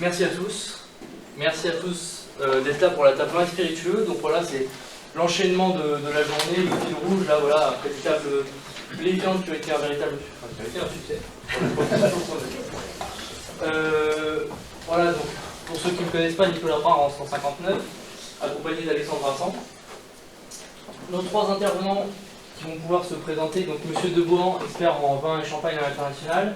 Merci à tous. Merci à tous d'être là pour la table vin spiritueux. Donc voilà, c'est l'enchaînement de la journée, le fil rouge, là voilà, après des tables les viandes qui ont été un véritable succès. Voilà, donc pour ceux qui ne me connaissent pas, Nicolas Brun en 159, accompagné d'Alexandre Vincent. Nos trois intervenants qui vont pouvoir se présenter, donc Monsieur Debohan, expert en vin et champagne à l'international,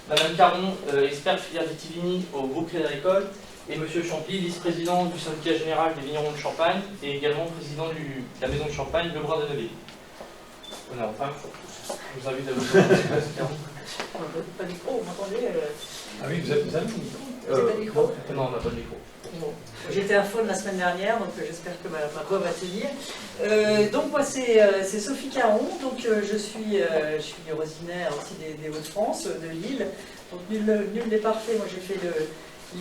Madame Caron, expert filière vitivini au groupe Crédit Agricole, et Monsieur Champy, vice-président du syndicat général des vignerons de Champagne, et également président de la maison de Champagne, Le Bras de Neuville. Honneur aux femmes, je vous invite à vous présenter. Pas de micro, vous m'entendez Ah oui, vous avez un micro Vous n'avez pas de micro? Non, on n'a pas de micro. Bon. J'étais à faune la semaine dernière, donc j'espère que ma voix va tenir. Donc moi c'est Sophie Caron, donc je suis originaire aussi des Hauts-de-France, de Lille. Donc nul n'est parfait, moi j'ai fait le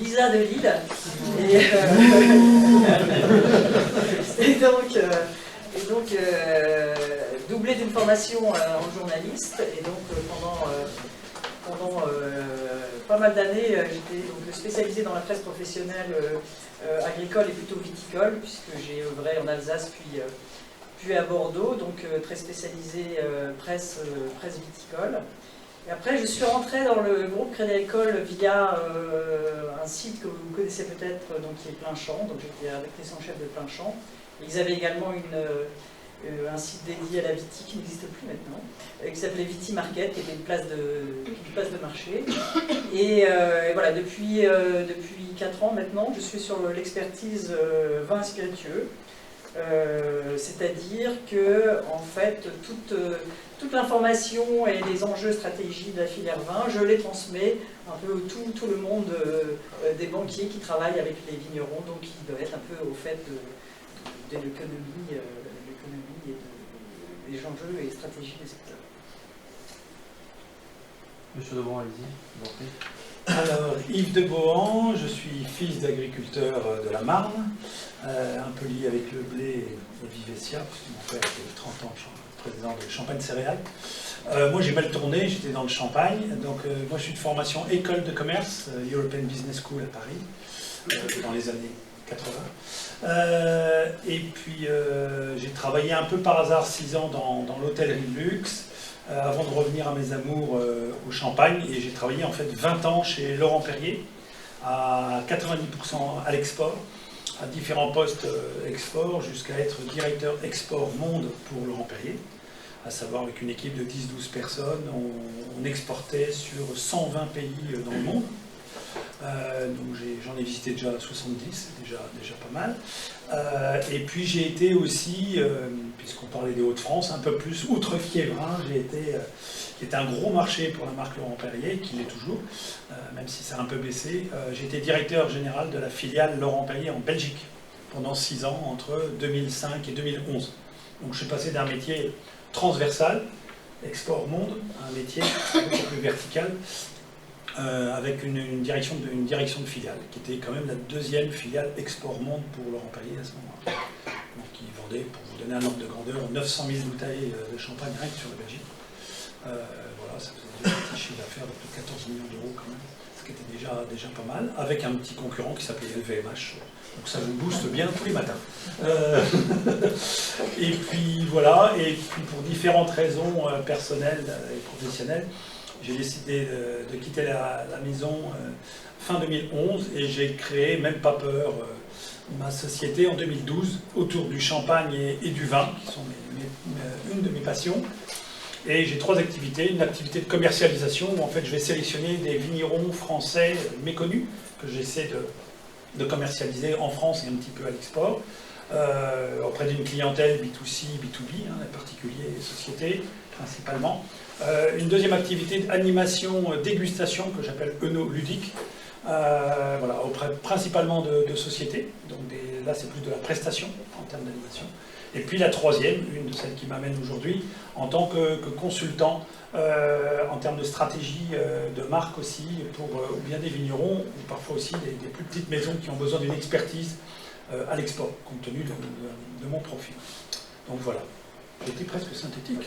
l'ISA de Lille. Et donc doublé d'une formation en journaliste, et donc pendant pas mal d'années, j'étais spécialisée dans la presse professionnelle agricole et plutôt viticole, puisque j'ai œuvré en Alsace puis à Bordeaux, donc très spécialisée presse viticole. Et après, je suis rentrée dans le groupe Crédit Agricole via un site que vous connaissez peut-être, donc qui est Plein-Champ, donc j'étais rédactrice en chef de Plein-Champ. Ils avaient également un site dédié à la Viti qui n'existe plus maintenant, qui s'appelait Viti Market, qui était une place de marché. Et voilà, depuis 4 ans maintenant, je suis sur l'expertise vin spiritueux. C'est-à-dire que en fait toute l'information et les enjeux stratégiques de la filière vin, je les transmets un peu tout le monde des banquiers qui travaillent avec les vignerons, donc qui doivent être un peu au fait de l'économie et des enjeux et stratégies des secteurs. Monsieur Debohan, allez-y, je vous en prie. Alors, Yves Debohan, je suis fils d'agriculteur de la Marne, un peu lié avec le blé et Vivessia, parce que mon père était 30 ans président de Champagne Céréales. Moi j'ai mal tourné, j'étais dans le Champagne, donc moi je suis de formation école de commerce, European Business School à Paris, dans les années 80. Et puis j'ai travaillé un peu par hasard 6 ans dans l'hôtellerie de luxe, avant de revenir à mes amours au Champagne, et j'ai travaillé en fait 20 ans chez Laurent Perrier, à 90% à l'export, à différents postes export, jusqu'à être directeur export monde pour Laurent Perrier, à savoir avec une équipe de 10-12 personnes, on exportait sur 120 pays dans le monde. Donc j'en ai visité déjà 70, c'est déjà pas mal. Et puis j'ai été aussi, puisqu'on parlait des Hauts-de-France, un peu plus outre-Fiévrin, qui était un gros marché pour la marque Laurent Perrier, qui l'est toujours, même si ça a un peu baissé. J'ai été directeur général de la filiale Laurent Perrier en Belgique pendant 6 ans, entre 2005 et 2011. Donc je suis passé d'un métier transversal, export monde, à un métier beaucoup plus vertical, avec une direction de filiale, qui était quand même la deuxième filiale export monde pour Laurent Perrier à ce moment-là. Donc qui vendait, pour vous donner un ordre de grandeur, 900 000 bouteilles de champagne rien que sur la Belgique. Voilà, ça faisait un petit chiffre d'affaires de plus de 14 millions d'euros quand même, ce qui était déjà pas mal, avec un petit concurrent qui s'appelait LVMH. Donc ça vous booste bien tous les matins. Et puis voilà, et puis pour différentes raisons personnelles et professionnelles, j'ai décidé de quitter la maison fin 2011, et j'ai créé, même pas peur, ma société en 2012 autour du champagne et du vin, qui sont une de mes passions. Et j'ai 3 activités. Une activité de commercialisation où en fait je vais sélectionner des vignerons français méconnus que j'essaie de commercialiser en France et un petit peu à l'export, auprès d'une clientèle B2C, B2B, les particuliers et sociétés principalement. Une deuxième activité d'animation, dégustation, que j'appelle œno-ludique, voilà, auprès principalement de sociétés. Donc là c'est plus de la prestation en termes d'animation. Et puis la troisième, une de celles qui m'amène aujourd'hui, en tant que consultant en termes de stratégie de marque aussi, pour ou bien des vignerons, ou parfois aussi des plus petites maisons qui ont besoin d'une expertise à l'export, compte tenu de mon profil. Donc voilà. J'étais presque synthétique.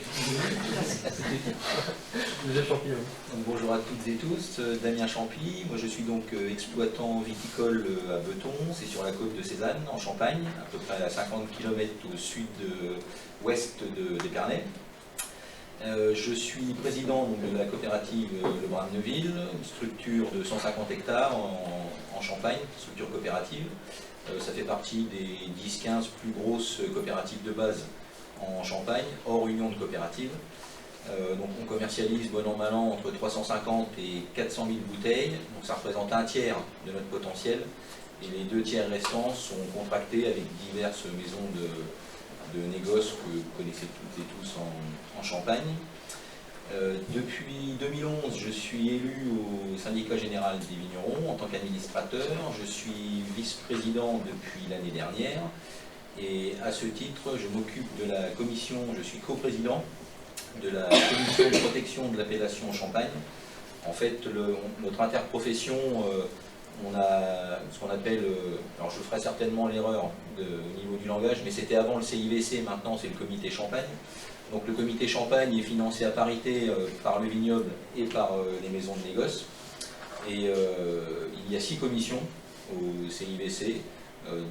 Deuxième champion. Donc, bonjour à toutes et tous, Damien Champy, moi je suis donc exploitant viticole à Beton, c'est sur la côte de Cézanne, en Champagne, à peu près à 50 km au sud-ouest d'Épernay. Je suis président donc, de la coopérative Le Bras de Neuville, une structure de 150 hectares en Champagne, structure coopérative. Ça fait partie des 10-15 plus grosses coopératives de base en Champagne, hors union de coopératives. Donc on commercialise bon an mal an entre 350 et 400 000 bouteilles, donc ça représente un tiers de notre potentiel, et les 2 tiers restants sont contractés avec diverses maisons de négoce que vous connaissez toutes et tous en Champagne. Depuis 2011, je suis élu au syndicat général des vignerons en tant qu'administrateur. Je suis vice-président depuis l'année dernière. Et à ce titre, je m'occupe de la commission, je suis coprésident de la commission de protection de l'appellation Champagne. En fait, notre interprofession, on a ce qu'on appelle, alors je ferai certainement l'erreur au niveau du langage, mais c'était avant le CIVC, maintenant c'est le comité Champagne. Donc le comité Champagne est financé à parité par le vignoble et par les maisons de négoce. Et il y a 6 commissions au CIVC,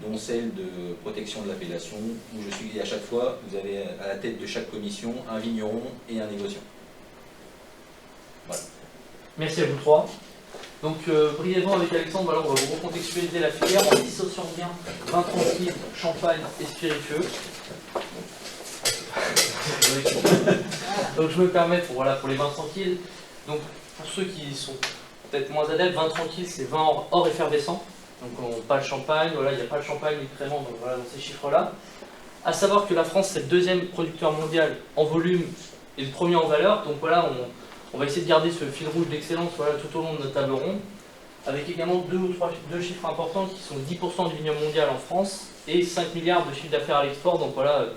dont celle de protection de l'appellation, où je suis, et à chaque fois, vous avez à la tête de chaque commission un vigneron et un négociant. Voilà. Merci à vous trois. Donc brièvement avec Alexandre, voilà, on va vous recontextualiser la filière en dissociant bien vin tranquille, champagne et spiritueux. Donc je me permets pour les vins tranquilles. Donc pour ceux qui sont peut-être moins adeptes, vin tranquille c'est vin hors effervescent. Donc pas de champagne, voilà, il n'y a pas de champagne ni de crément donc, voilà, dans ces chiffres-là. À savoir que la France c'est le 2e producteur mondial en volume et le 1er en valeur. Donc voilà, on va essayer de garder ce fil rouge d'excellence voilà, tout au long de notre table ronde. Avec également deux chiffres importants qui sont 10% du vignoble mondial en France et 5 milliards de chiffre d'affaires à l'export. Donc voilà,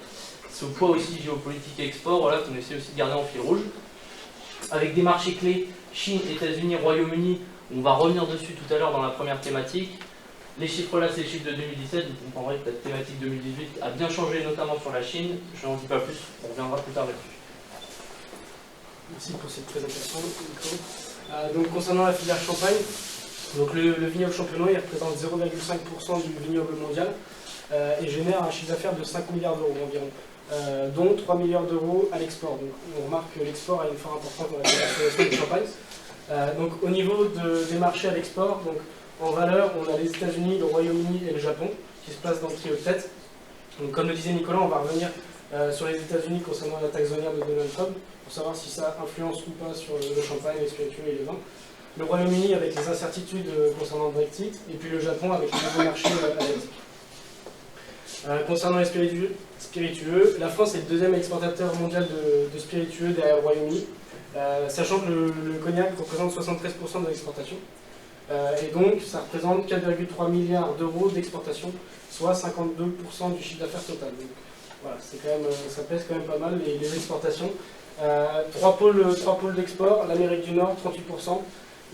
ce poids aussi géopolitique et export, voilà, qu'on essaie aussi de garder en fil rouge. Avec des marchés clés, Chine, États-Unis, Royaume-Uni, on va revenir dessus tout à l'heure dans la première thématique. Les chiffres là, c'est les chiffres de 2017, vous comprendrez que la thématique 2018 a bien changé, notamment sur la Chine. Je n'en dis pas plus, on reviendra plus tard là-dessus. Merci pour cette présentation, Nico. Donc concernant la filière Champagne, donc le vignoble champenois il représente 0,5% du vignoble mondial et génère un chiffre d'affaires de 5 milliards d'euros environ, dont 3 milliards d'euros à l'export. Donc on remarque que l'export a une part importante dans la commercialisation du champagne. Donc au niveau des marchés à l'export, donc en valeur, on a les États-Unis, le Royaume-Uni et le Japon qui se placent dans le trio de tête. Donc comme le disait Nicolas, on va revenir sur les États-Unis concernant la taxe douanière de Donald Trump pour savoir si ça influence ou pas sur le champagne, les spiritueux et les vins. Le Royaume-Uni avec les incertitudes concernant le Brexit, et puis le Japon avec les nouveaux marchés asiatiques. Concernant les spiritueux, la France est le 2e exportateur mondial de spiritueux derrière le Royaume-Uni, sachant que le cognac représente 73% de l'exportation. Et donc ça représente 4,3 milliards d'euros d'exportation, soit 52% du chiffre d'affaires total. Donc, voilà, ça pèse quand même pas mal les exportations. 3 pôles d'export, l'Amérique du Nord 38%,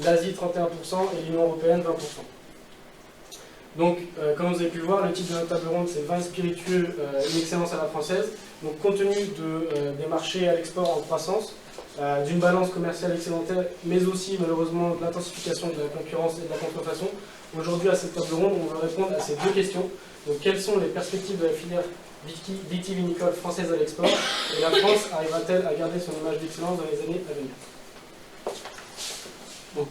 l'Asie 31% et l'Union Européenne 20%. Donc, comme vous avez pu le voir, le titre de notre table ronde c'est vin spiritueux, une excellence à la française. Donc, compte tenu des marchés à l'export en croissance, d'une balance commerciale excédentaire, mais aussi malheureusement de l'intensification de la concurrence et de la contrefaçon, aujourd'hui à cette table ronde, on va répondre à ces 2 questions. Donc, quelles sont les perspectives de la filière vitivinicole française à l'export et la France arrivera-t-elle à garder son image d'excellence dans les années à venir? Donc,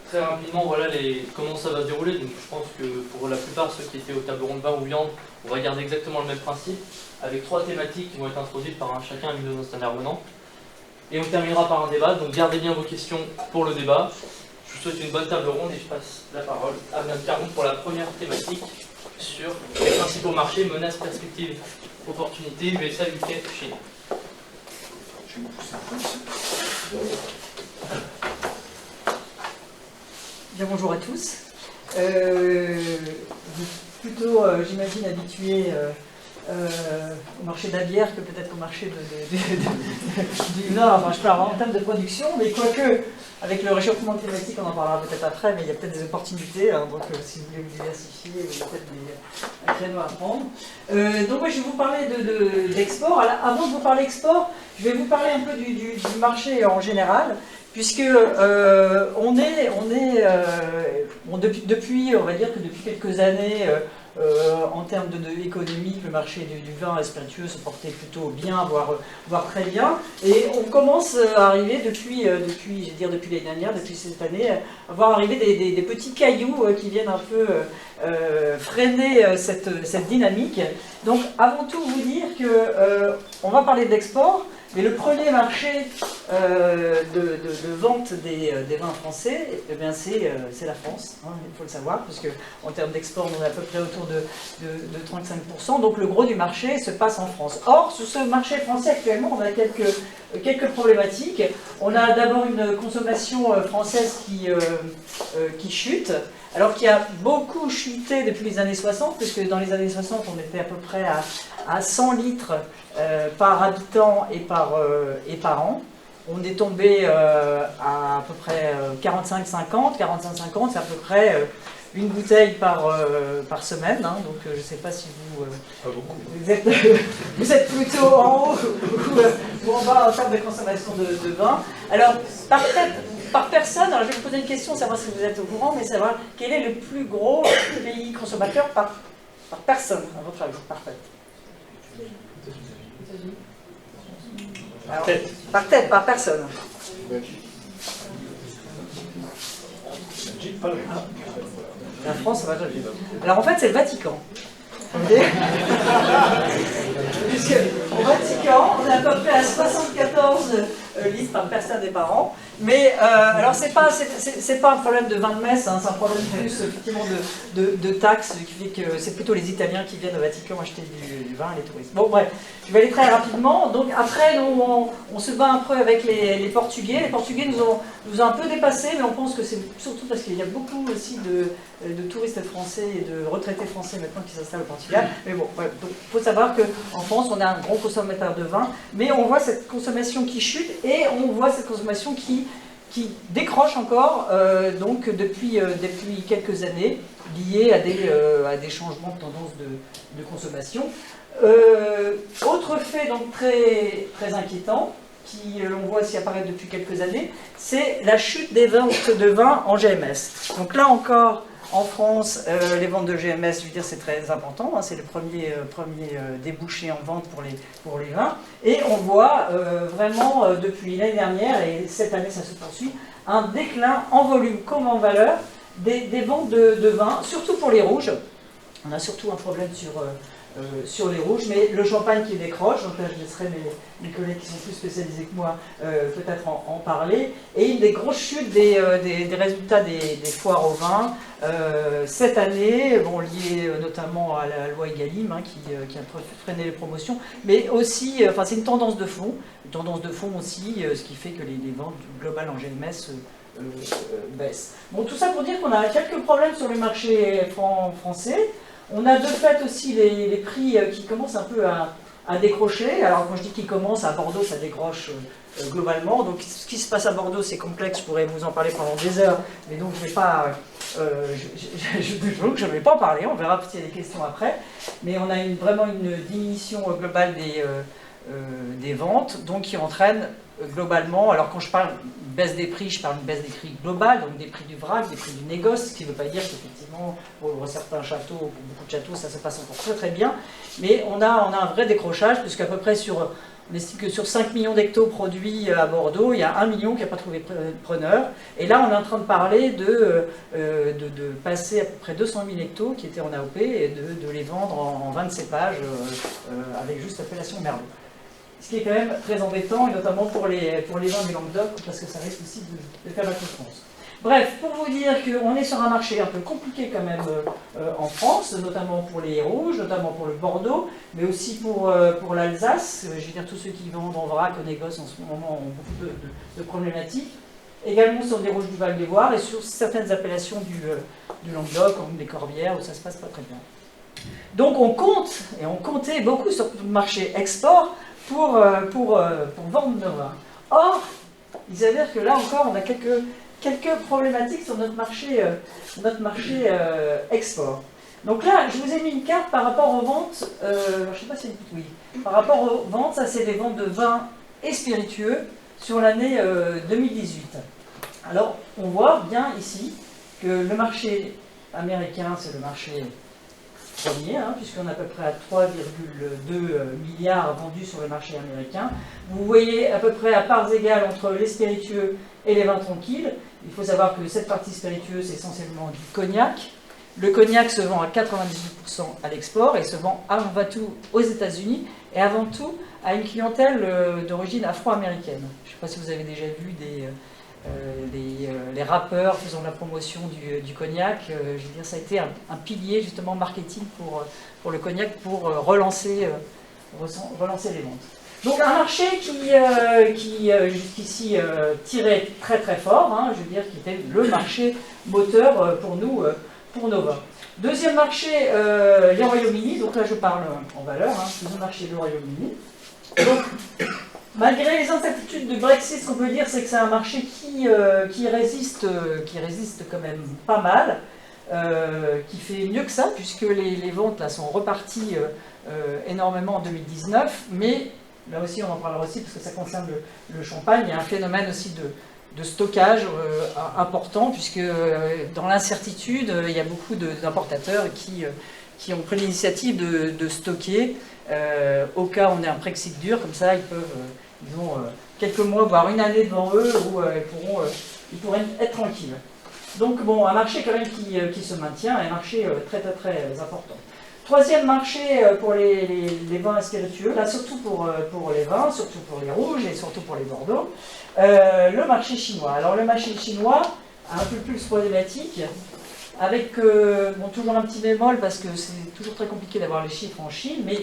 très rapidement, voilà comment ça va se dérouler. Donc, je pense que pour la plupart, ceux qui étaient au table ronde vin ou viande, on va garder exactement le même principe, avec 3 thématiques qui vont être introduites par chacun de nos intervenants. Et on terminera par un débat, donc gardez bien vos questions pour le débat. Je vous souhaite une bonne table ronde et je passe la parole à Mme Caron pour la première thématique sur les principaux marchés, menaces, perspectives, opportunités, USA, UK, Chine. Bien, bonjour à tous. Plutôt, j'imagine, habitués au marché d'Abière que peut-être au marché du Nord, enfin je parle en termes de production, mais quoique, avec le réchauffement climatique, on en parlera peut-être après, mais il y a peut-être des opportunités, hein, donc si vous voulez vous diversifier, il y a peut-être un créneau à prendre. Donc moi je vais vous parler d'export. Avant de vous parler export, je vais vous parler un peu du marché en général, puisque depuis, on va dire que depuis quelques années, en termes économiques, le marché du vin et spiritueux se portait plutôt bien, voire très bien. Et on commence à arriver depuis l'année dernière, depuis cette année, à voir arriver des petits cailloux qui viennent un peu freiner cette dynamique. Donc avant tout vous dire que on va parler d'export. Mais le premier marché de vente des vins français, eh bien c'est la France, hein, il faut le savoir, parce qu'en termes d'export, on est à peu près autour de 35%, donc le gros du marché se passe en France. Or, sur ce marché français actuellement, on a quelques problématiques. On a d'abord une consommation française qui chute, alors qui a beaucoup chuté depuis les années 60, puisque dans les années 60, on était à peu près à 100 litres par habitant et par an. On est tombé à peu près 45-50. 45-50, c'est à peu près une bouteille par semaine. Hein, donc je ne sais pas si vous êtes plutôt en haut ou en bas en termes de consommation de vin. Alors, par personne, alors je vais vous poser une question, savoir si vous êtes au courant, mais savoir quel est le plus gros pays consommateur par personne, à votre avis, par tête. Alors, par tête, par personne. La France, ça va très vite. Alors en fait, c'est le Vatican. Puisque au Vatican, on est à peu près à 74 litres par personne et par an. Mais alors c'est pas un problème de vin de messe, hein, c'est un problème plus effectivement de taxes, qui fait que c'est plutôt les Italiens qui viennent au Vatican acheter du vin, les touristes. Bon bref, je vais aller très rapidement. Donc après, on se bat un peu avec les Portugais. Les Portugais nous ont un peu dépassés, mais on pense que c'est surtout parce qu'il y a beaucoup aussi de touristes français et de retraités français maintenant qui s'installent au Portugal. Mais bon, ouais, donc il faut savoir qu'en France, on est un gros consommateur de vin, mais on voit cette consommation qui chute et on voit cette consommation qui décroche encore donc depuis quelques années, liée à des changements de tendance de consommation. Autre fait donc très, très inquiétant, qui on voit aussi apparaître depuis quelques années, c'est la chute des ventes de vin en GMS. Donc là encore, en France, les ventes de GMS, je veux dire, c'est très important, hein, c'est le premier débouché en vente pour les vins. Et on voit vraiment, depuis l'année dernière, et cette année ça se poursuit, un déclin en volume comme en valeur des ventes de vins, surtout pour les rouges. On a surtout un problème sur les rouges, mais le champagne qui décroche, donc là je laisserai mes collègues qui sont plus spécialisés que moi peut-être en parler, et une des grosses chutes des résultats des foires au vin cette année, bon, liées notamment à la loi Egalim hein, qui a freiné les promotions, mais aussi, enfin c'est une tendance de fond aussi, ce qui fait que les ventes globales en GMS baissent. Bon, tout ça pour dire qu'on a quelques problèmes sur le marché français. On a de fait aussi les prix qui commencent un peu à décrocher. Alors quand je dis qu'ils commencent, à Bordeaux ça décroche globalement. Donc ce qui se passe à Bordeaux c'est complexe, je pourrais vous en parler pendant des heures, mais donc je ne vais pas, je vais pas en parler, on verra s'il y a des questions après. Mais on a vraiment une diminution globale des ventes, donc qui entraîne globalement, alors quand je parle baisse des prix, je parle d'une baisse des prix globale, donc des prix du vrac, des prix du négoce, ce qui ne veut pas dire qu'effectivement pour certains châteaux, pour beaucoup de châteaux, ça se passe encore très très bien, mais on a un vrai décrochage, puisqu'à peu près on estime que sur 5 millions d'hectos produits à Bordeaux, il y a 1 million qui n'a pas trouvé preneur, et là on est en train de parler de passer à peu près 200 000 hectos qui étaient en AOP et de les vendre en 20 cépages avec juste l'appellation Merlot. Ce qui est quand même très embêtant, et notamment pour les vins du Languedoc, parce que ça risque aussi de faire la concurrence. Bref, pour vous dire qu'on est sur un marché un peu compliqué quand même en France, notamment pour les rouges, notamment pour le Bordeaux, mais aussi pour l'Alsace. Je veux dire, tous ceux qui vendent en vrac au négoce en ce moment ont beaucoup de problématiques. Également sur des rouges du Val-des-Loire et sur certaines appellations du Languedoc, comme des Corbières, où ça se passe pas très bien. Donc on compte, et on comptait beaucoup sur le marché export pour vendre nos vins. Or, il s'avère que là encore, on a quelques problématiques sur notre marché export. Donc là, je vous ai mis une carte par rapport aux ventes, je ne sais pas si oui, par rapport aux ventes, ça c'est les ventes de vins et spiritueux sur l'année 2018. Alors, on voit bien ici que le marché américain, c'est le marché premier, puisqu'on est à peu près à 3,2 milliards vendus sur le marché américain. Vous voyez à peu près à parts égales entre les spiritueux et les vins tranquilles. Il faut savoir que cette partie spiritueuse, c'est essentiellement du cognac. Le cognac se vend à 98% à l'export et se vend avant tout aux États-Unis et avant tout à une clientèle d'origine afro-américaine. Je ne sais pas si vous avez déjà vu les rappeurs faisant la promotion du cognac. Je veux dire, ça a été un pilier justement marketing pour le cognac pour relancer les ventes. Donc un marché qui jusqu'ici tirait très très fort, je veux dire, qui était le marché moteur pour nous. Pour nos vins. Deuxième marché, les Royaume-Uni, donc là je parle en valeur, deuxième marché du Royaume-Uni. Donc, malgré les incertitudes du Brexit, ce qu'on peut dire, c'est que c'est un marché qui résiste quand même pas mal, qui fait mieux que ça, puisque les ventes là sont reparties énormément en 2019, mais là aussi on en parlera aussi, parce que ça concerne le champagne, il y a un phénomène aussi de stockage important, puisque dans l'incertitude, il y a beaucoup d'importateurs qui ont pris l'initiative de stocker au cas où on ait un Brexit dur, comme ça ils ont quelques mois, voire une année devant eux, où ils pourraient être tranquilles. Donc bon, un marché quand même qui se maintient, un marché très très très important. Troisième marché pour les vins spiritueux, là surtout pour les vins, surtout pour les rouges et surtout pour les bordeaux, le marché chinois. Alors le marché chinois a un peu plus problématique, avec toujours un petit bémol parce que c'est toujours très compliqué d'avoir les chiffres en Chine, mais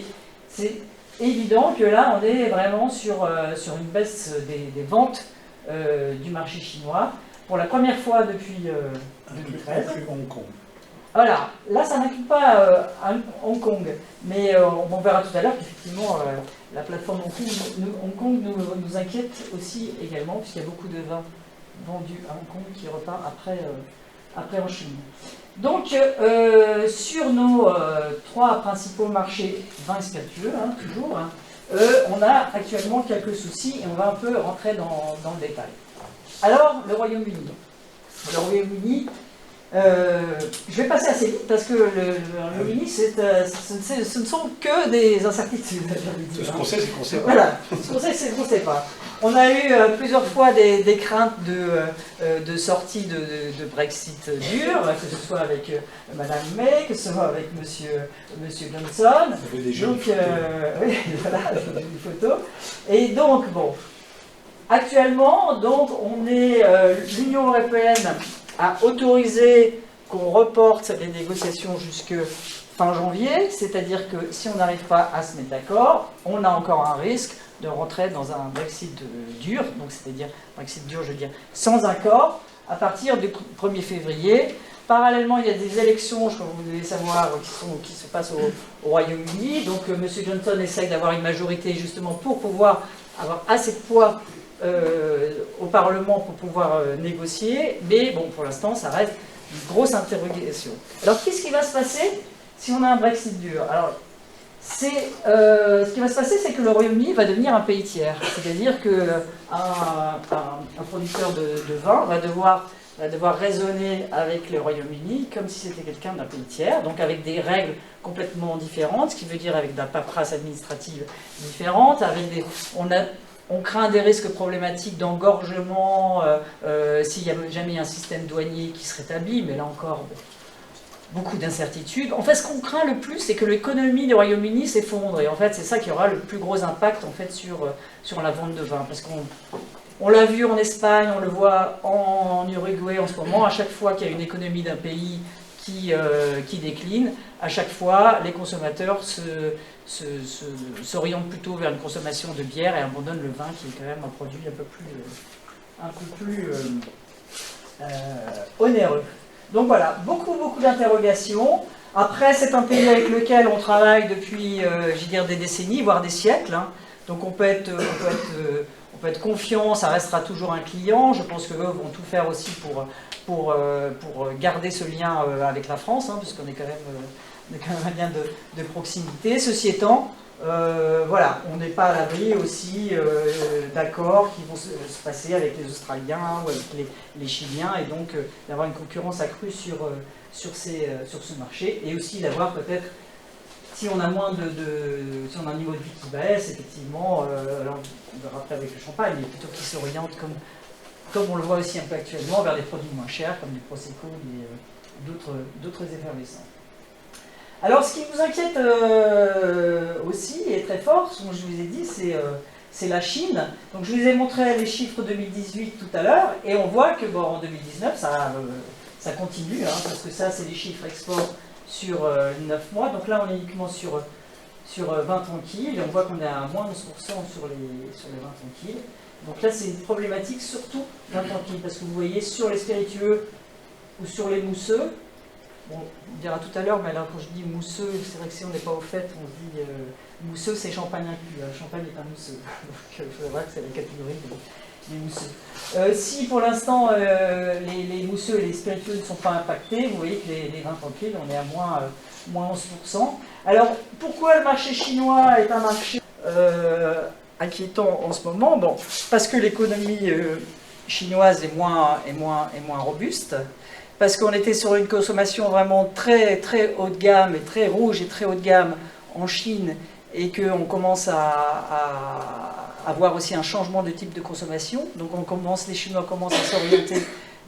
c'est évident que là on est vraiment sur une baisse des ventes du marché chinois pour la première fois depuis 2013. Hong Kong. Voilà, là ça n'inclut pas Hong Kong, mais on verra tout à l'heure qu'effectivement la plateforme Hong Kong nous inquiète aussi également, puisqu'il y a beaucoup de vins vendus à Hong Kong qui repart après en Chine. Donc sur nos trois principaux marchés vins et spiritueux, toujours, on a actuellement quelques soucis et on va un peu rentrer dans le détail. Alors, le Royaume-Uni. Le Royaume-Uni, je vais passer assez vite parce que le Royaume-Uni, ce ne sont que des incertitudes. Tout ce qu'on sait, c'est qu'on ne sait pas. Voilà, ce qu'on sait, c'est qu'on ne sait pas. On a eu plusieurs fois des craintes de sortie de Brexit dur, que ce soit avec Madame May, que ce soit avec Monsieur Johnson. Donc, oui, voilà, une photo. Et donc, bon, actuellement, donc, l'Union européenne a autorisé qu'on reporte les négociations jusque fin janvier, c'est-à-dire que si on n'arrive pas à se mettre d'accord, on a encore un risque de rentrer dans un Brexit dur, donc c'est-à-dire Brexit dur, je veux dire, sans accord, à partir du 1er février. Parallèlement, il y a des élections, je crois que vous devez savoir, qui se passent au Royaume-Uni. Donc M. Johnson essaye d'avoir une majorité justement pour pouvoir avoir assez de poids au Parlement pour pouvoir négocier. Mais bon, pour l'instant, ça reste une grosse interrogation. Alors, qu'est-ce qui va se passer si on a un Brexit dur? Alors, ce qui va se passer, c'est que le Royaume-Uni va devenir un pays tiers. C'est-à-dire qu'un producteur de vin va devoir raisonner avec le Royaume-Uni comme si c'était quelqu'un d'un pays tiers, donc avec des règles complètement différentes, ce qui veut dire avec de la paperasse administrative différente, avec on craint des risques problématiques d'engorgement s'il y a jamais un système douanier qui se rétablit, mais là encore, beaucoup d'incertitudes. En fait, ce qu'on craint le plus, c'est que l'économie du Royaume-Uni s'effondre, et en fait, c'est ça qui aura le plus gros impact en fait, sur la vente de vin, parce qu'on l'a vu en Espagne, on le voit en Uruguay en ce moment, à chaque fois qu'il y a une économie d'un pays qui décline, à chaque fois, les consommateurs s'orientent plutôt vers une consommation de bière et abandonnent le vin, qui est quand même un produit un peu plus onéreux. Donc voilà, beaucoup d'interrogations. Après, c'est un pays avec lequel on travaille depuis, je veux dire, des décennies, voire des siècles. Hein. Donc on peut être confiant, ça restera toujours un client. Je pense qu'eux vont tout faire aussi pour garder ce lien avec la France, hein, puisqu'on est quand même un lien de proximité. Ceci étant, voilà, on n'est pas à l'abri aussi d'accords qui vont se passer avec les Australiens ou avec les Chiliens, et donc d'avoir une concurrence accrue sur ce marché, et aussi d'avoir peut-être, si on a si on a un niveau de vie qui baisse, effectivement, alors on verra après avec le champagne, mais plutôt qui s'oriente, comme on le voit aussi un peu actuellement, vers des produits moins chers, comme les Prosecco et d'autres effervescents. Alors, ce qui vous inquiète aussi, et très fort, comme je vous ai dit, c'est la Chine. Donc, je vous ai montré les chiffres 2018 tout à l'heure, et on voit que en 2019, ça continue, hein, parce que ça, c'est les chiffres export sur 9 mois. Donc là, on est uniquement sur 20 tranquilles, et on voit qu'on est à moins 11% sur les 20 tranquilles. Donc là, c'est une problématique surtout 20 tranquilles, parce que vous voyez, sur les spiritueux ou sur les mousseux, bon, on dira tout à l'heure, mais alors quand je dis mousseux, c'est vrai que si on n'est pas au fait, on se dit mousseux, c'est champagne inclus. Champagne est un mousseux. Donc il faut voir que c'est la catégorie des mousseux. Si pour l'instant les mousseux et les spiritueux ne sont pas impactés, vous voyez que les 20 tranquilles, on est à moins 11%. Alors pourquoi le marché chinois est un marché inquiétant en ce moment? Bon, parce que l'économie chinoise est moins robuste. Parce qu'on était sur une consommation vraiment très, très haut de gamme, et très rouge et très haut de gamme en Chine, et qu'on commence à avoir aussi un changement de type de consommation. Donc les Chinois commencent à s'orienter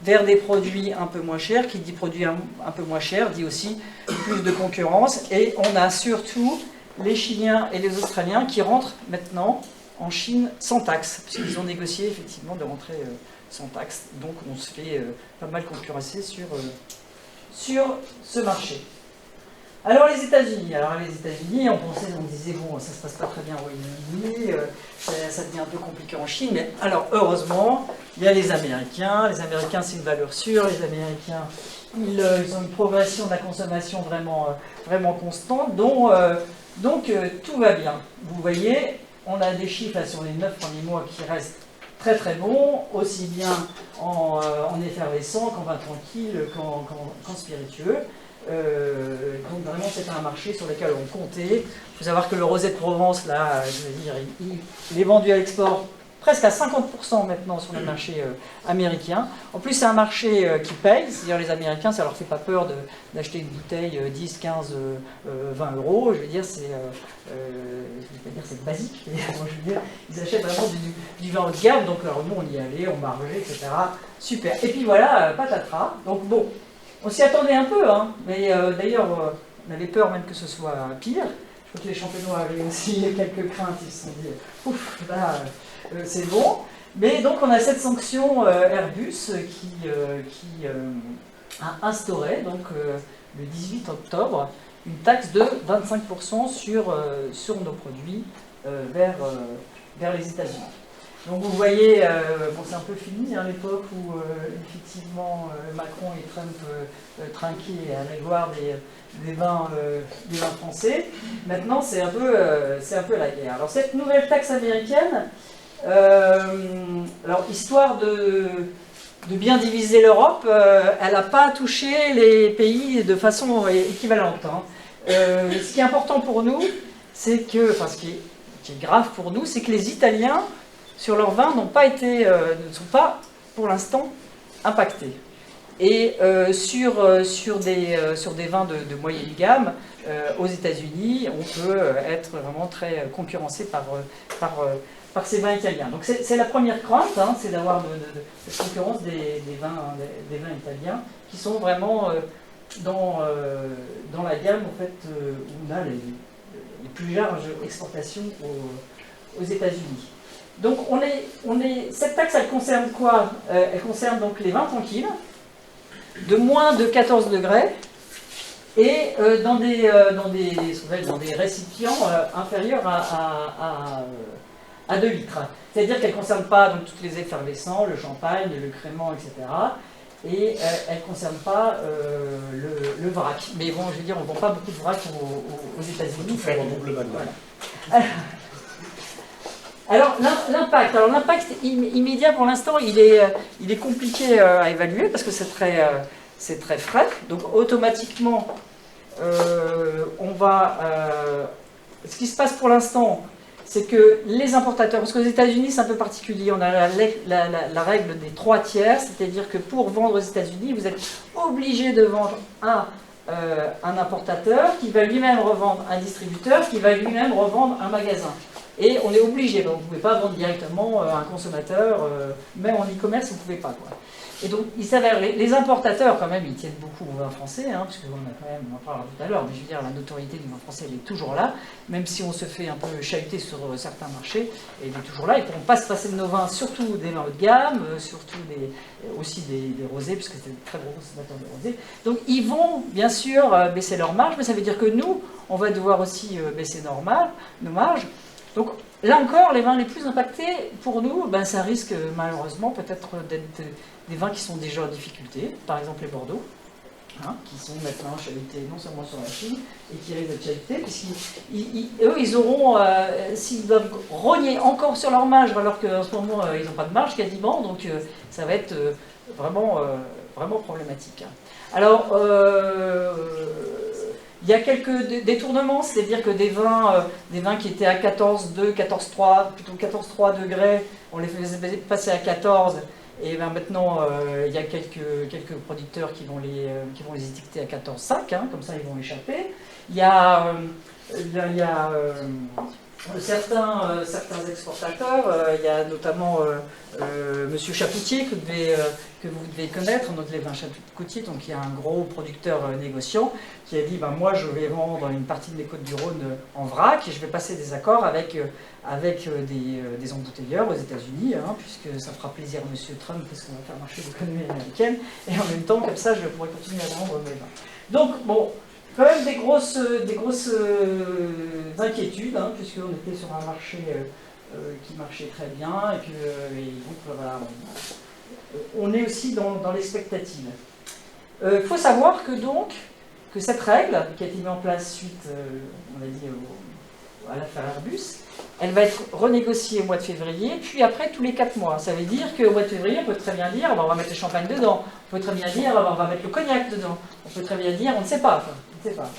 vers des produits un peu moins chers. Qui dit produit un peu moins cher dit aussi plus de concurrence. Et on a surtout les Chiliens et les Australiens qui rentrent maintenant en Chine sans taxe, puisqu'ils ont négocié effectivement de rentrer sans taxe. Donc on se fait pas mal concurrencer sur ce marché. Alors les États-Unis, on disait bon, ça se passe pas très bien au Royaume-Uni, ça devient un peu compliqué en Chine, mais alors heureusement, il y a les Américains. Les Américains, c'est une valeur sûre. Les Américains, ils ont une progression de la consommation vraiment constante, donc tout va bien. Vous voyez, on a des chiffres là, sur les 9 premiers mois qui restent très très bons, aussi bien en effervescent qu'en vin tranquille, qu'en spiritueux. Donc vraiment c'est un marché sur lequel on comptait. Il faut savoir que le rosé de Provence, là, je veux dire, il est vendu à l'export presque à 50% maintenant sur le marché américain. En plus c'est un marché qui paye, c'est-à-dire les Américains, ça leur fait pas peur d'acheter une bouteille 10, 15, 20 euros. Je veux dire, c'est basique. Je veux dire, ils achètent vraiment du vin haut de gamme, donc alors, nous on y allait, on margeait, etc. Super. Et puis voilà, patatras. Donc bon, on s'y attendait un peu, hein, mais d'ailleurs, on avait peur même que ce soit pire. Je crois que les champenois avaient aussi quelques craintes, ils se sont dit, ouf, là, c'est bon. Mais donc on a cette sanction Airbus qui a instauré, donc le 18 octobre, une taxe de 25% sur nos produits vers les États-Unis. Donc vous voyez, bon, c'est un peu fini, hein, l'époque où effectivement Macron et Trump trinquaient à la gloire des vins français. Maintenant c'est un peu la guerre. Alors cette nouvelle taxe américaine, alors histoire de bien diviser l'Europe, elle n'a pas touché les pays de façon équivalente. Hein. Ce qui est important pour nous, c'est que, enfin ce qui est grave pour nous, c'est que les Italiens sur leurs vins ne sont pas pour l'instant impactés. Et sur des vins de moyenne gamme, aux États-Unis, on peut être vraiment très concurrencé par ces vins italiens. Donc c'est la première crainte, hein, c'est d'avoir cette concurrence des vins italiens qui sont vraiment dans la gamme en fait, où on a les plus larges exportations aux États-Unis. Donc cette taxe, elle concerne quoi? Elle concerne donc les vins tranquilles, de moins de 14 degrés, et dans des récipients inférieurs à 2 litres. C'est-à-dire qu'elle ne concerne pas donc, toutes les effervescents, le champagne, le crémant, etc. et elle ne concerne pas le vrac. Mais bon, je veux dire, on ne vend pas beaucoup de vrac aux États-Unis. Tout faire en double balle. Voilà. Alors l'impact. Alors l'impact immédiat pour l'instant, il est compliqué à évaluer parce que c'est très frais. Donc automatiquement, on va. Ce qui se passe pour l'instant, c'est que les importateurs, parce qu'aux États-Unis c'est un peu particulier, on a la règle des 3 tiers, c'est-à-dire que pour vendre aux États-Unis, vous êtes obligé de vendre à un importateur qui va lui-même revendre un distributeur, qui va lui-même revendre un magasin. Et on est obligé, vous ne pouvez pas vendre directement à un consommateur, même en e-commerce, vous ne pouvez pas. Quoi. Et donc, il s'avère, les importateurs, quand même, ils tiennent beaucoup au vin français, hein, parce qu'on a quand même, on en parlera tout à l'heure, mais je veux dire, la notoriété du vin français, elle est toujours là, même si on se fait un peu chahuter sur certains marchés, elle est toujours là. Ils ne pourront pas se passer de nos vins, surtout des vins haut de gamme, surtout aussi des rosés, puisque c'est des très gros consommateurs de rosés. Donc, ils vont, bien sûr, baisser leur marge, mais ça veut dire que nous, on va devoir aussi baisser nos marges. Donc là encore, les vins les plus impactés, pour nous, ben, ça risque malheureusement peut-être d'être des vins qui sont déjà en difficulté, par exemple les Bordeaux, hein, qui sont maintenant chahutés non seulement sur la Chine, et qui risquent d'être chahutés, puisqu'eux, ils auront, s'ils doivent rogner encore sur leur marge, alors qu'en ce moment, ils n'ont pas de marge quasiment, donc ça va être vraiment problématique. Alors, il y a quelques détournements, c'est-à-dire que des vins qui étaient à 14,2, 14,3, plutôt 14,3 degrés, on les faisait passer à 14, et ben maintenant il y a quelques producteurs qui vont les étiqueter à 14,5, hein, comme ça ils vont échapper. Il y a certains exportateurs, il y a notamment Monsieur Chapoutier que vous devez connaître, donc les vins Chapoutier, donc il y a un gros producteur négociant qui a dit ben, moi je vais vendre une partie de mes Côtes-du-Rhône en vrac et je vais passer des accords avec des embouteilleurs aux États-Unis, hein, puisque ça fera plaisir à Monsieur Trump parce qu'on va faire marcher l'économie américaine et en même temps comme ça je pourrai continuer à vendre mes vins. Donc bon. Quand même des grosses inquiétudes, hein, puisqu'on était sur un marché qui marchait très bien, et donc voilà, on est aussi dans l'expectative. Il faut savoir que cette règle, qui a été mise en place suite, on a dit, à l'affaire Airbus, elle va être renégociée au mois de février, puis après tous les 4 mois. Ça veut dire qu'au mois de février, on peut très bien dire, on va mettre le champagne dedans, on peut très bien dire, on va mettre le cognac dedans, on peut très bien dire, on ne sait pas.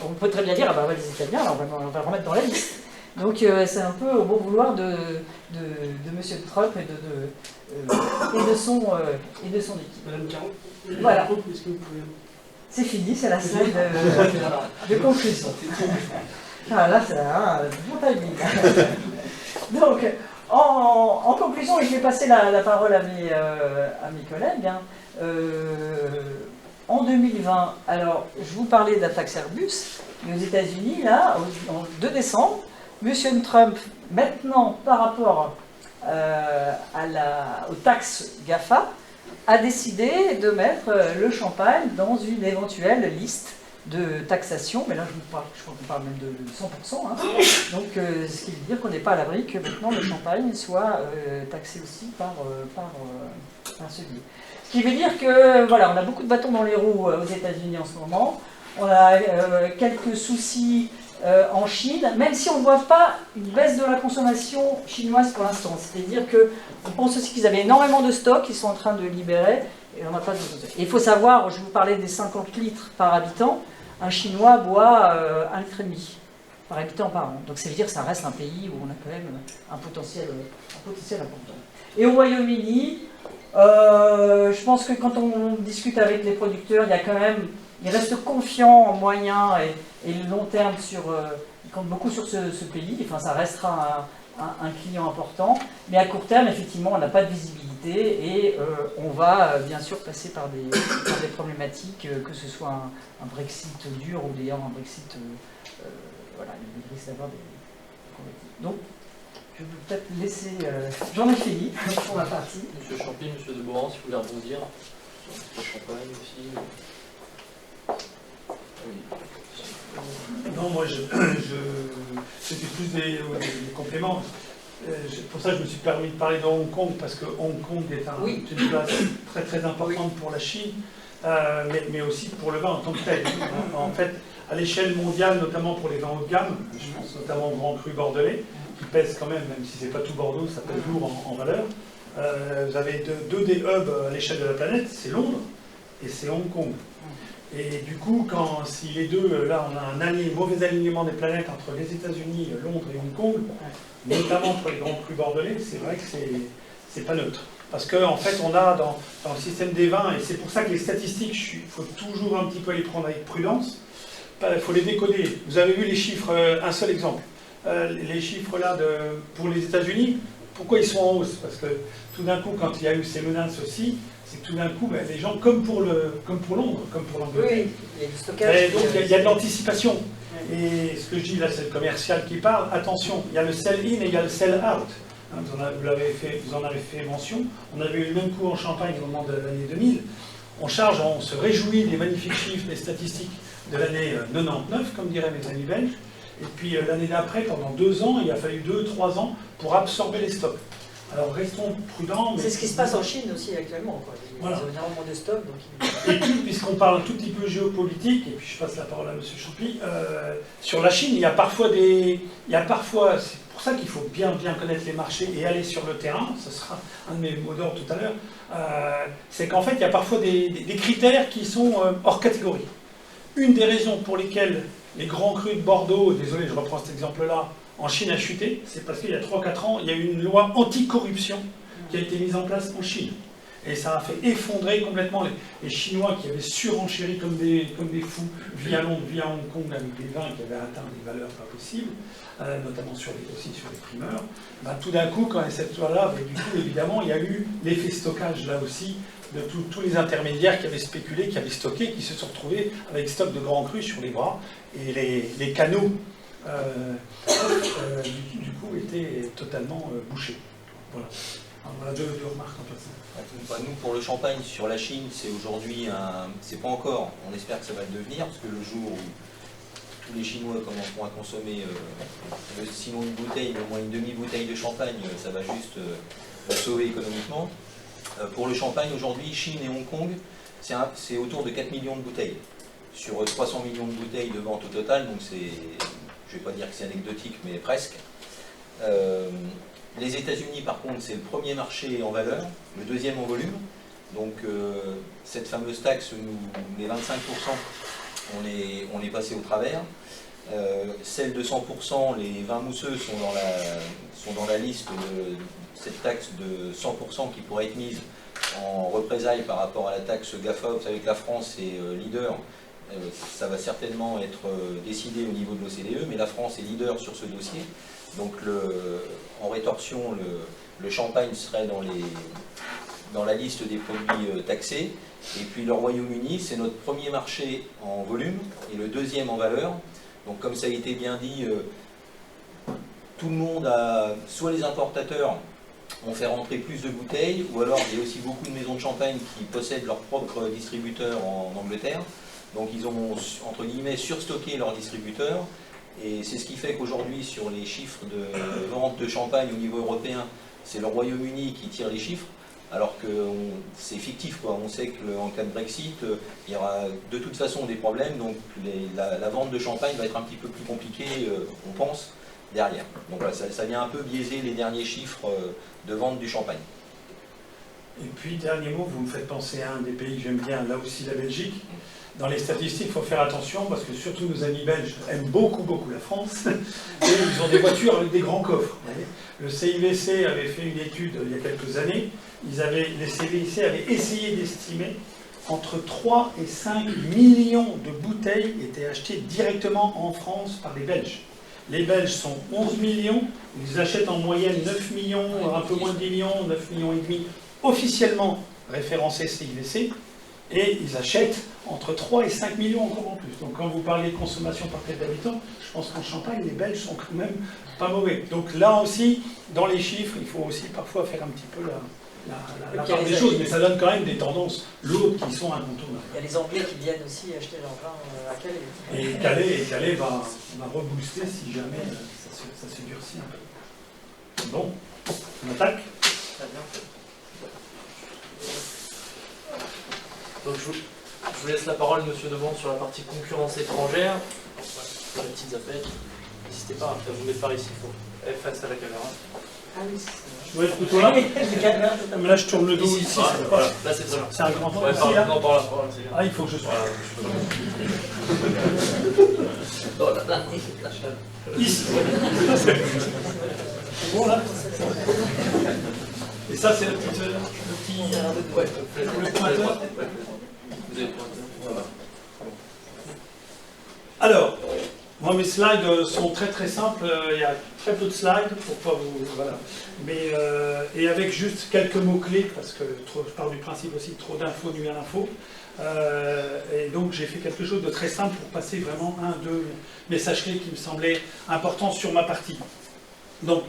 On peut très bien dire, les Italiens, on va le remettre dans la liste. Donc c'est un peu au bon vouloir de M. Trump et de son équipe. Madame Caron, voilà. Est-ce que vous pouvez... C'est fini, c'est la scène de conclusion. Ah, là, c'est un bon timing. Donc, en conclusion, et je vais passer la parole à mes collègues, hein, en 2020, alors je vous parlais de la taxe Airbus, mais aux États-Unis, là, en 2 décembre, M. Trump, maintenant par rapport aux taxes GAFA, a décidé de mettre le champagne dans une éventuelle liste de taxation, mais là je crois qu'on parle même de 100%, hein. Donc ce qui veut dire qu'on n'est pas à l'abri que maintenant le champagne soit taxé aussi par ce biais. Ce qui veut dire que, voilà, on a beaucoup de bâtons dans les roues aux États-Unis en ce moment. On a quelques soucis en Chine, même si on ne voit pas une baisse de la consommation chinoise pour l'instant. C'est-à-dire qu'on pense aussi qu'ils avaient énormément de stocks qu'ils sont en train de libérer, et on n'a pas de... Et il faut savoir, je vous parlais des 50 litres par habitant, un Chinois boit 1,5 litre par habitant par an. Donc ça veut dire que ça reste un pays où on a quand même un potentiel important. Et au Royaume-Uni, je pense que quand on discute avec les producteurs, ils restent confiants en moyen et long terme ils comptent beaucoup sur ce pays. Enfin, ça restera un client important. Mais à court terme, effectivement, on n'a pas de visibilité et on va bien sûr passer par des problématiques, que ce soit un Brexit dur ou d'ailleurs un Brexit, voilà, il risque d'avoir des problématiques. Donc, je vais peut-être laisser... J'en ai fini pour ma partie. Monsieur Champy, Monsieur de Boran, si vous voulez rebondir sur le champagne aussi. Oui. Non, moi, c'était plus des compléments. Pour ça, je me suis permis de parler de Hong Kong, parce que Hong Kong est une place très très importante pour la Chine, mais aussi pour le vin en tant que tel. En fait, à l'échelle mondiale, notamment pour les vins haut de gamme, je pense notamment au Grand Cru bordelais, qui pèse quand même si c'est pas tout Bordeaux, ça pèse lourd en valeur. Vous avez deux des hubs à l'échelle de la planète, c'est Londres et c'est Hong Kong. Et du coup, si les deux, là on a un mauvais alignement des planètes entre les États-Unis, Londres et Hong Kong, notamment pour les grands crus bordelais, c'est vrai que c'est pas neutre. Parce qu'en fait, on a dans le système des vins, et c'est pour ça que les statistiques, il faut toujours un petit peu les prendre avec prudence, il faut les décoder. Vous avez vu les chiffres, un seul exemple. Les chiffres là pour les États-Unis, pourquoi ils sont en hausse? Parce que tout d'un coup, quand il y a eu ces menaces aussi, c'est que tout d'un coup, les gens, comme pour Londres, comme pour l'Angleterre, oui, il y a du stockage. donc il y a de l'anticipation. Et ce que je dis là, c'est le commercial qui parle. Attention, il y a le sell-in et il y a le sell-out. Vous en avez fait mention. On avait eu le même coup en Champagne au moment de l'année 2000. On se réjouit des magnifiques chiffres, des statistiques de l'année 99, comme diraient mes amis belges. Et puis l'année d'après, pendant 2 ans, il a fallu 2-3 ans pour absorber les stocks. Alors restons prudents. C'est ce qui se passe en Chine aussi actuellement. Ils ont énormément de stocks. Et puis, puisqu'on parle un tout petit peu géopolitique, et puis je passe la parole à M. Champy, sur la Chine, il y a parfois, c'est pour ça qu'il faut bien connaître les marchés et aller sur le terrain, ce sera un de mes mots d'ordre tout à l'heure, c'est qu'en fait, il y a parfois des critères qui sont hors catégorie. Une des raisons pour lesquelles les grands crus de Bordeaux, désolé, je reprends cet exemple-là, en Chine a chuté, c'est parce qu'il y a 3-4 ans, il y a eu une loi anti-corruption qui a été mise en place en Chine. Et ça a fait effondrer complètement les Chinois qui avaient surenchéri comme des fous via Londres, via Hong Kong, avec des vins qui avaient atteint des valeurs pas possibles, notamment aussi sur les primeurs. Tout d'un coup, quand il y a cette loi-là, du coup, évidemment, il y a eu l'effet stockage là aussi de tous les intermédiaires qui avaient spéculé, qui avaient stocké, qui se sont retrouvés avec stock de grands crus sur les bras. Et les canaux, du coup, étaient totalement bouchés. Voilà. Alors, voilà deux remarques en passant. Nous, pour le champagne sur la Chine, c'est aujourd'hui c'est pas encore, on espère que ça va le devenir, parce que le jour où tous les Chinois commenceront à consommer, sinon une bouteille, mais au moins une demi-bouteille de champagne, ça va juste sauver économiquement. Pour le champagne, aujourd'hui, Chine et Hong Kong, c'est autour de 4 millions de bouteilles. Sur 300 millions de bouteilles de vente au total, donc c'est, je ne vais pas dire que c'est anecdotique, mais presque. Les États-Unis, par contre, c'est le premier marché en valeur, le deuxième en volume. Donc, cette fameuse taxe, les 25%, on est passé au travers. Celle de 100%, les vins mousseux sont dans la liste de cette taxe de 100% qui pourrait être mise en représailles par rapport à la taxe GAFA. Vous savez que la France est leader. Ça va certainement être décidé au niveau de l'OCDE, mais la France est leader sur ce dossier. Donc en rétorsion, le champagne serait dans la liste des produits taxés. Et puis le Royaume-Uni, c'est notre premier marché en volume et le deuxième en valeur. Donc comme ça a été bien dit, tout le monde soit les importateurs ont fait rentrer plus de bouteilles, ou alors il y a aussi beaucoup de maisons de champagne qui possèdent leur propre distributeur en Angleterre. Donc ils ont, entre guillemets, surstocké leurs distributeurs. Et c'est ce qui fait qu'aujourd'hui, sur les chiffres de vente de champagne au niveau européen, c'est le Royaume-Uni qui tire les chiffres, alors que c'est fictif, quoi. On sait qu'en cas de Brexit, il y aura de toute façon des problèmes, donc la vente de champagne va être un petit peu plus compliquée, on pense, derrière. Donc voilà, ça vient un peu biaiser les derniers chiffres de vente du champagne. Et puis, dernier mot, vous me faites penser à un des pays que j'aime bien, là aussi la Belgique. Dans les statistiques, il faut faire attention parce que surtout nos amis belges aiment beaucoup la France et ils ont des voitures avec des grands coffres. Le CIVC avait fait une étude il y a quelques années. Les CIVC avaient essayé d'estimer entre 3 et 5 millions de bouteilles étaient achetées directement en France par les Belges. Les Belges sont 11 millions, ils achètent en moyenne 9 millions, un peu moins de 10 millions, 9 millions et demi officiellement référencés CIVC. Et ils achètent entre 3 et 5 millions encore en plus. Donc quand vous parlez de consommation par tête d'habitant, je pense qu'en Champagne, les Belges sont quand même pas mauvais. Donc là aussi, dans les chiffres, il faut aussi parfois faire un petit peu la part des choses, mais ça donne quand même des tendances lourdes qui sont incontournables. Il y a les Anglais qui viennent aussi acheter leur vin à Calais. Et Calais va rebooster si jamais ça se durcit un peu. Bon, on attaque. Très bien. Donc je vous laisse la parole, monsieur Debon, sur la partie concurrence étrangère. Pour les petites affaires, n'hésitez pas à vous mettre par ici, il faut être face à la caméra. Ah oui, c'est Je dois être plutôt là. le caméra, Mais là, je tourne le dos ici. Voilà, c'est voilà, là c'est très bien. c'est un grand temps Ouais, ici, par là, là. non, par là, c'est bien. Ah, il faut que je sois Oh là là. ici. C'est bon, là? Et ça, c'est le petit... Ouais, Le pointeur. Vous avez le pointeur. Voilà. Alors, moi mes slides sont très très simples, il y a très peu de slides pour pas vous... Voilà. Mais, et avec juste quelques mots-clés, parce que je pars du principe aussi que trop d'infos nuit à l'info. Et donc j'ai fait quelque chose de très simple pour passer vraiment deux messages clés qui me semblaient importants sur ma partie. Donc,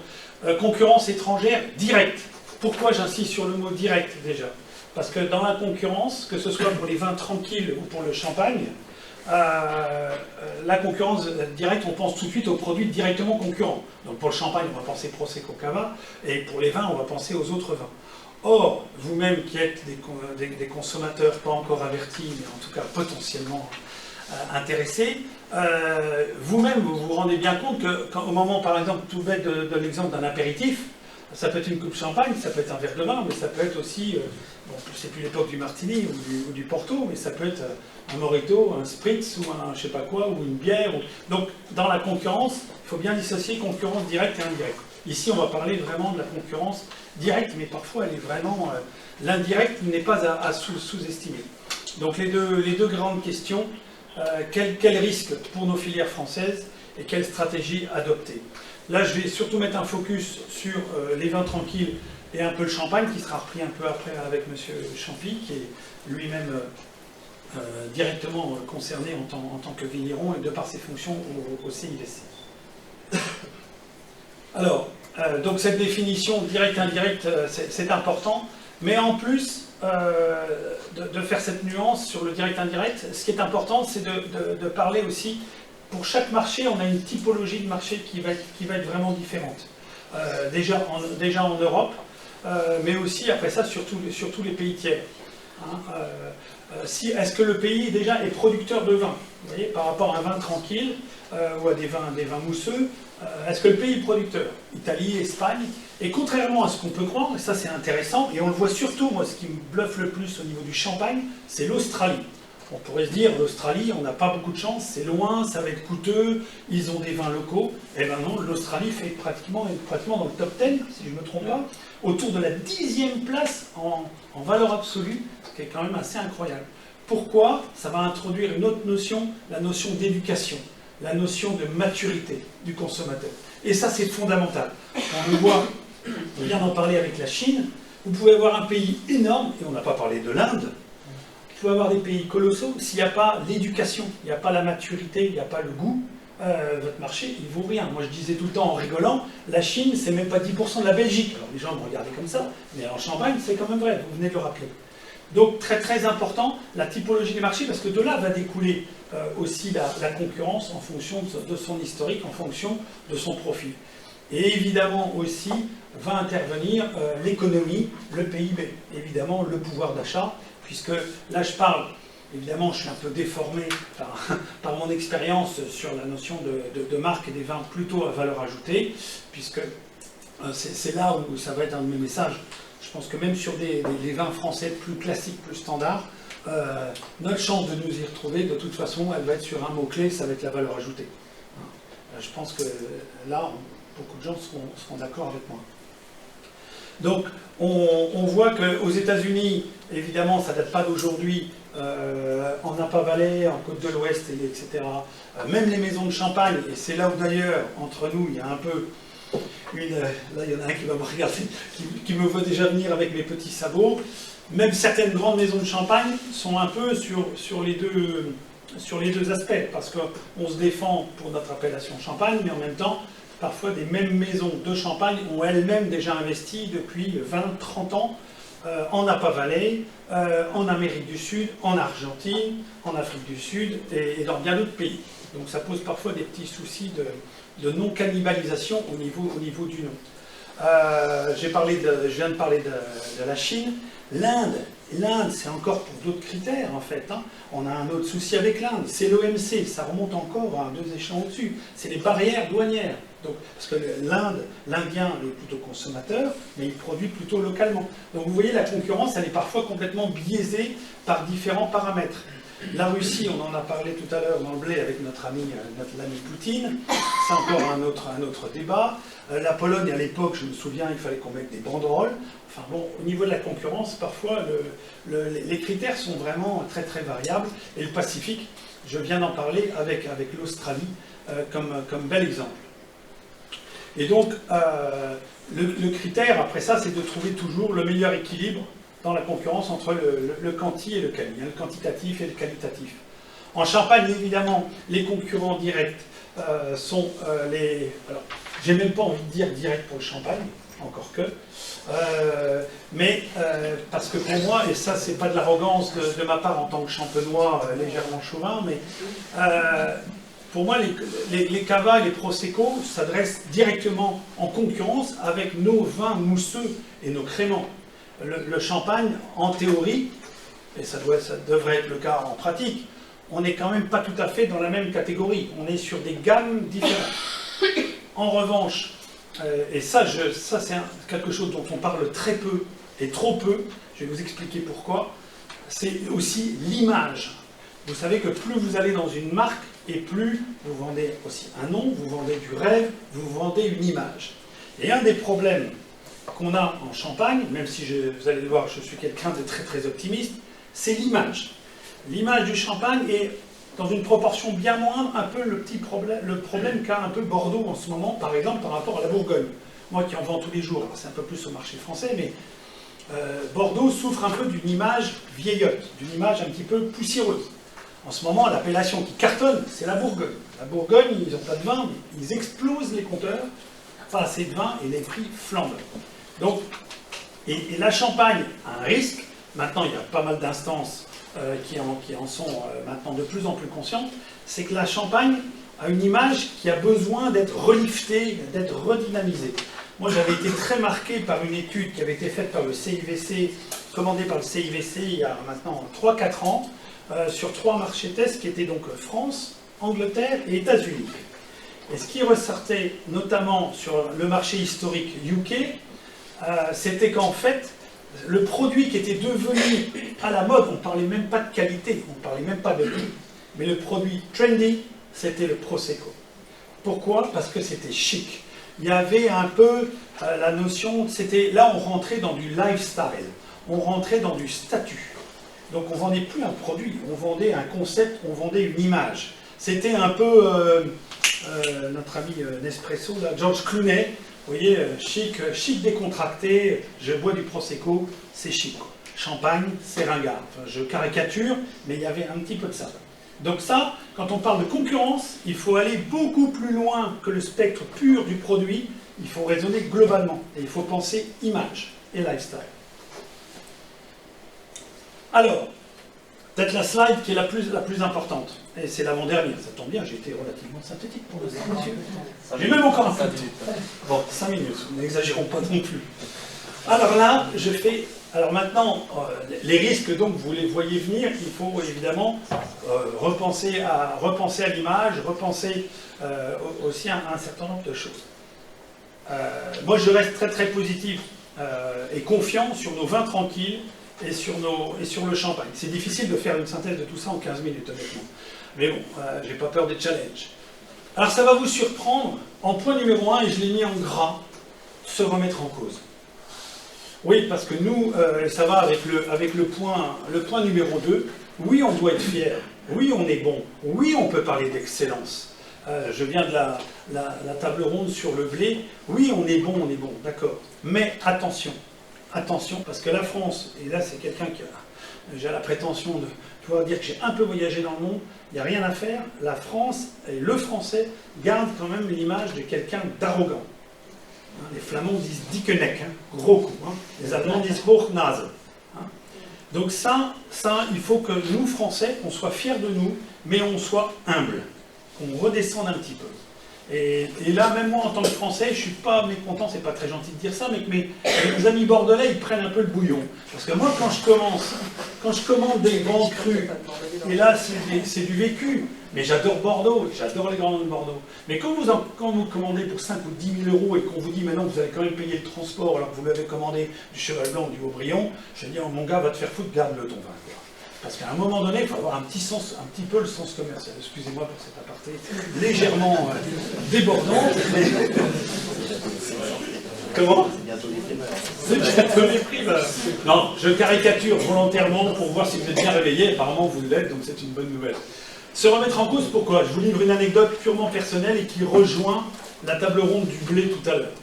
concurrence étrangère directe. Pourquoi j'insiste sur le mot direct déjà? Parce que dans la concurrence, que ce soit pour les vins tranquilles ou pour le champagne, la concurrence directe, on pense tout de suite aux produits directement concurrents. Donc pour le champagne, on va penser Prosecco Cava, et pour les vins, on va penser aux autres vins. Or, vous-même qui êtes des consommateurs pas encore avertis, mais en tout cas potentiellement intéressés, vous-même vous vous rendez bien compte qu'au moment, par exemple, tout bête de l'exemple d'un apéritif, ça peut être une coupe de champagne, ça peut être un verre de vin, mais ça peut être aussi, bon, c'est plus l'époque du martini ou du porto, mais ça peut être un mojito, un spritz ou un je sais pas quoi, ou une bière. Donc, dans la concurrence, il faut bien dissocier concurrence directe et indirecte. Ici, on va parler vraiment de la concurrence directe, mais parfois elle est vraiment... l'indirect n'est pas à sous-estimer. Donc, les deux grandes questions, quel risque pour nos filières françaises et quelle stratégie adopter? Là, je vais surtout mettre un focus sur les vins tranquilles et un peu le champagne, qui sera repris un peu après avec M. Champy, qui est lui-même directement concerné en tant que vigneron et de par ses fonctions au CIVC. Alors, donc cette définition direct-indirect, c'est important, mais en plus de faire cette nuance sur le direct-indirect, ce qui est important, c'est de parler aussi. Pour chaque marché, on a une typologie de marché qui va être vraiment différente. Déjà en Europe, mais aussi après ça sur tous les pays tiers. Hein, est-ce que le pays déjà est producteur de vin? Vous voyez, par rapport à un vin tranquille ou à des vins mousseux, est-ce que le pays est producteur? Italie, Espagne. Et contrairement à ce qu'on peut croire, et ça c'est intéressant, et on le voit surtout, moi ce qui me bluffe le plus au niveau du champagne, c'est l'Australie. On pourrait se dire, l'Australie, on n'a pas beaucoup de chance, c'est loin, ça va être coûteux, ils ont des vins locaux. Et bien non, l'Australie fait pratiquement dans le top 10, si je ne me trompe pas, autour de la 10e place en valeur absolue, ce qui est quand même assez incroyable. Pourquoi? Ça va introduire une autre notion, la notion d'éducation, la notion de maturité du consommateur. Et ça, c'est fondamental. On le voit, on vient d'en parler avec la Chine, vous pouvez avoir un pays énorme, et on n'a pas parlé de l'Inde. Vous pouvez avoir des pays colossaux, s'il n'y a pas l'éducation, il n'y a pas la maturité, il n'y a pas le goût, votre marché, il vaut rien. Moi, je disais tout le temps en rigolant, la Chine, c'est même pas 10% de la Belgique. Alors, les gens me regardaient comme ça, mais en Champagne, c'est quand même vrai, vous venez de le rappeler. Donc, très très important, la typologie des marchés, parce que de là va découler aussi la concurrence en fonction de son historique, en fonction de son profil. Et évidemment aussi, va intervenir l'économie, le PIB, évidemment le pouvoir d'achat, puisque là je parle, évidemment je suis un peu déformé par mon expérience sur la notion de marque et des vins plutôt à valeur ajoutée, puisque c'est là où ça va être un de mes messages. Je pense que même sur des vins français plus classiques, plus standards, notre chance de nous y retrouver, de toute façon, elle va être sur un mot-clé, ça va être la valeur ajoutée. Je pense que là, beaucoup de gens seront d'accord avec moi. Donc, on voit qu'aux États-Unis, évidemment, ça ne date pas d'aujourd'hui, en Napa Valley, en Côte de l'Ouest, etc. Même les maisons de champagne, et c'est là où d'ailleurs, entre nous, il y a un peu là, il y en a un qui va me regarder, qui me voit déjà venir avec mes petits sabots. Même certaines grandes maisons de champagne sont un peu sur les deux aspects, parce qu'on se défend pour notre appellation champagne, mais en même temps, parfois des mêmes maisons de champagne ont elles-mêmes déjà investi depuis 20-30 ans en Napa Valley, en Amérique du Sud, en Argentine, en Afrique du Sud et dans bien d'autres pays. Donc ça pose parfois des petits soucis de non-cannibalisation au niveau du nom. je viens de parler de la Chine. L'Inde, c'est encore pour d'autres critères en fait. Hein. On a un autre souci avec l'Inde, c'est l'OMC, ça remonte encore à 2 échelons au-dessus. C'est les barrières douanières. Donc, parce que l'Indien est plutôt consommateur, mais il produit plutôt localement. Donc vous voyez, la concurrence, elle est parfois complètement biaisée par différents paramètres. La Russie, on en a parlé tout à l'heure dans le blé avec notre ami Poutine, c'est encore un autre débat. La Pologne, à l'époque, je me souviens, il fallait qu'on mette des banderoles. Enfin bon, au niveau de la concurrence, parfois, les critères sont vraiment très très variables. Et le Pacifique, je viens d'en parler avec l'Australie comme bel exemple. Et donc, le critère, après ça, c'est de trouver toujours le meilleur équilibre dans la concurrence entre le quanti et le quali, le quantitatif et le qualitatif. En Champagne, évidemment, les concurrents directs sont les... Alors, j'ai même pas envie de dire direct pour le Champagne, encore que, parce que pour moi, et ça c'est pas de l'arrogance de ma part en tant que champenois légèrement chauvin, mais pour moi les cava et les prosecco s'adressent directement en concurrence avec nos vins mousseux et nos créments. Le Champagne, en théorie, et ça devrait être le cas en pratique, on n'est quand même pas tout à fait dans la même catégorie, on est sur des gammes différentes. En revanche, et ça c'est quelque chose dont on parle très peu et trop peu, je vais vous expliquer pourquoi, c'est aussi l'image. Vous savez que plus vous allez dans une marque, et plus vous vendez aussi un nom, vous vendez du rêve, vous vendez une image. Et un des problèmes qu'on a en Champagne, même si vous allez le voir, je suis quelqu'un de très très optimiste, c'est l'image. L'image du Champagne est dans une proportion bien moindre, un peu le problème qu'a un peu Bordeaux en ce moment, par exemple, par rapport à la Bourgogne. Moi qui en vends tous les jours, c'est un peu plus au marché français, mais Bordeaux souffre un peu d'une image vieillotte, d'une image un petit peu poussiéreuse. En ce moment, l'appellation qui cartonne, c'est la Bourgogne. La Bourgogne, ils n'ont pas de vin, mais ils explosent les compteurs, pas assez de vin et les prix flambent. Donc, et la Champagne a un risque. Maintenant, il y a pas mal d'instances qui en sont maintenant de plus en plus conscientes, c'est que la Champagne a une image qui a besoin d'être reliftée, d'être redynamisée. Moi, j'avais été très marqué par une étude qui avait été faite par le CIVC, commandée par le CIVC il y a maintenant 3-4 ans, sur 3 marchés tests qui étaient donc France, Angleterre et États-Unis. Et ce qui ressortait notamment sur le marché historique UK, c'était qu'en fait, le produit qui était devenu à la mode, on ne parlait même pas de qualité, on ne parlait même pas de prix, mais le produit trendy, c'était le Prosecco. Pourquoi? Parce que c'était chic. Il y avait un peu la notion, là on rentrait dans du lifestyle, on rentrait dans du statut. Donc on ne vendait plus un produit, on vendait un concept, on vendait une image. C'était un peu notre ami Nespresso, là, George Clooney. Vous voyez, chic décontracté, je bois du Prosecco, c'est chic. Champagne, c'est ringard. Enfin, je caricature, mais il y avait un petit peu de ça. Donc ça, quand on parle de concurrence, il faut aller beaucoup plus loin que le spectre pur du produit, il faut raisonner globalement, et il faut penser image et lifestyle. Alors, peut-être la slide qui est la plus importante, et c'est l'avant-dernière, ça tombe bien, j'ai été relativement synthétique pour le temps, monsieur. J'ai même encore un peu de temps. Bon, 5 minutes, n'exagérons pas non plus. Alors là, alors maintenant, les risques, donc, vous les voyez venir, il faut évidemment repenser à l'image, repenser aussi à un certain nombre de choses. Moi, je reste très très positif et confiant sur nos vins tranquilles, et sur le Champagne. C'est difficile de faire une synthèse de tout ça en 15 minutes, honnêtement. Mais bon, j'ai pas peur des challenges. Alors ça va vous surprendre, en point numéro 1, et je l'ai mis en gras, se remettre en cause. Oui, parce que nous, ça va avec le point numéro 2, oui, on doit être fier, oui, on est bon, oui, on peut parler d'excellence. Je viens de la table ronde sur le blé, oui, on est bon, d'accord. Mais attention, parce que la France, et là c'est quelqu'un qui j'ai la prétention de pouvoir dire que j'ai un peu voyagé dans le monde, il n'y a rien à faire, la France et le français gardent quand même l'image de quelqu'un d'arrogant. Les Flamands disent dickeneck, gros coup, les Allemands disent Hochnase. Donc ça, il faut que nous Français, on soit fiers de nous, mais on soit humble, qu'on redescende un petit peu. Et là, même moi, en tant que Français, je suis pas mécontent, c'est pas très gentil de dire ça, mais que mes amis bordelais, ils prennent un peu le bouillon. Parce que moi, quand je commande des grands crus, et là, c'est du vécu, mais j'adore Bordeaux, j'adore les grands vins de Bordeaux. Mais quand vous commandez pour 5 ou 10 000 euros et qu'on vous dit maintenant vous allez quand même payer le transport alors que vous l'avez commandé du Cheval Blanc ou du Haut-Brion, je vais dire, mon gars, va te faire foutre, garde-le ton vin. Parce qu'à un moment donné, il faut avoir un petit peu le sens commercial. Excusez-moi pour cet aparté légèrement débordant. Comment? C'est bientôt les primeurs. Non, je caricature volontairement pour voir si vous êtes bien réveillé. Apparemment, vous l'êtes, donc c'est une bonne nouvelle. Se remettre en cause, pourquoi? Je vous livre une anecdote purement personnelle et qui rejoint la table ronde du blé tout à l'heure.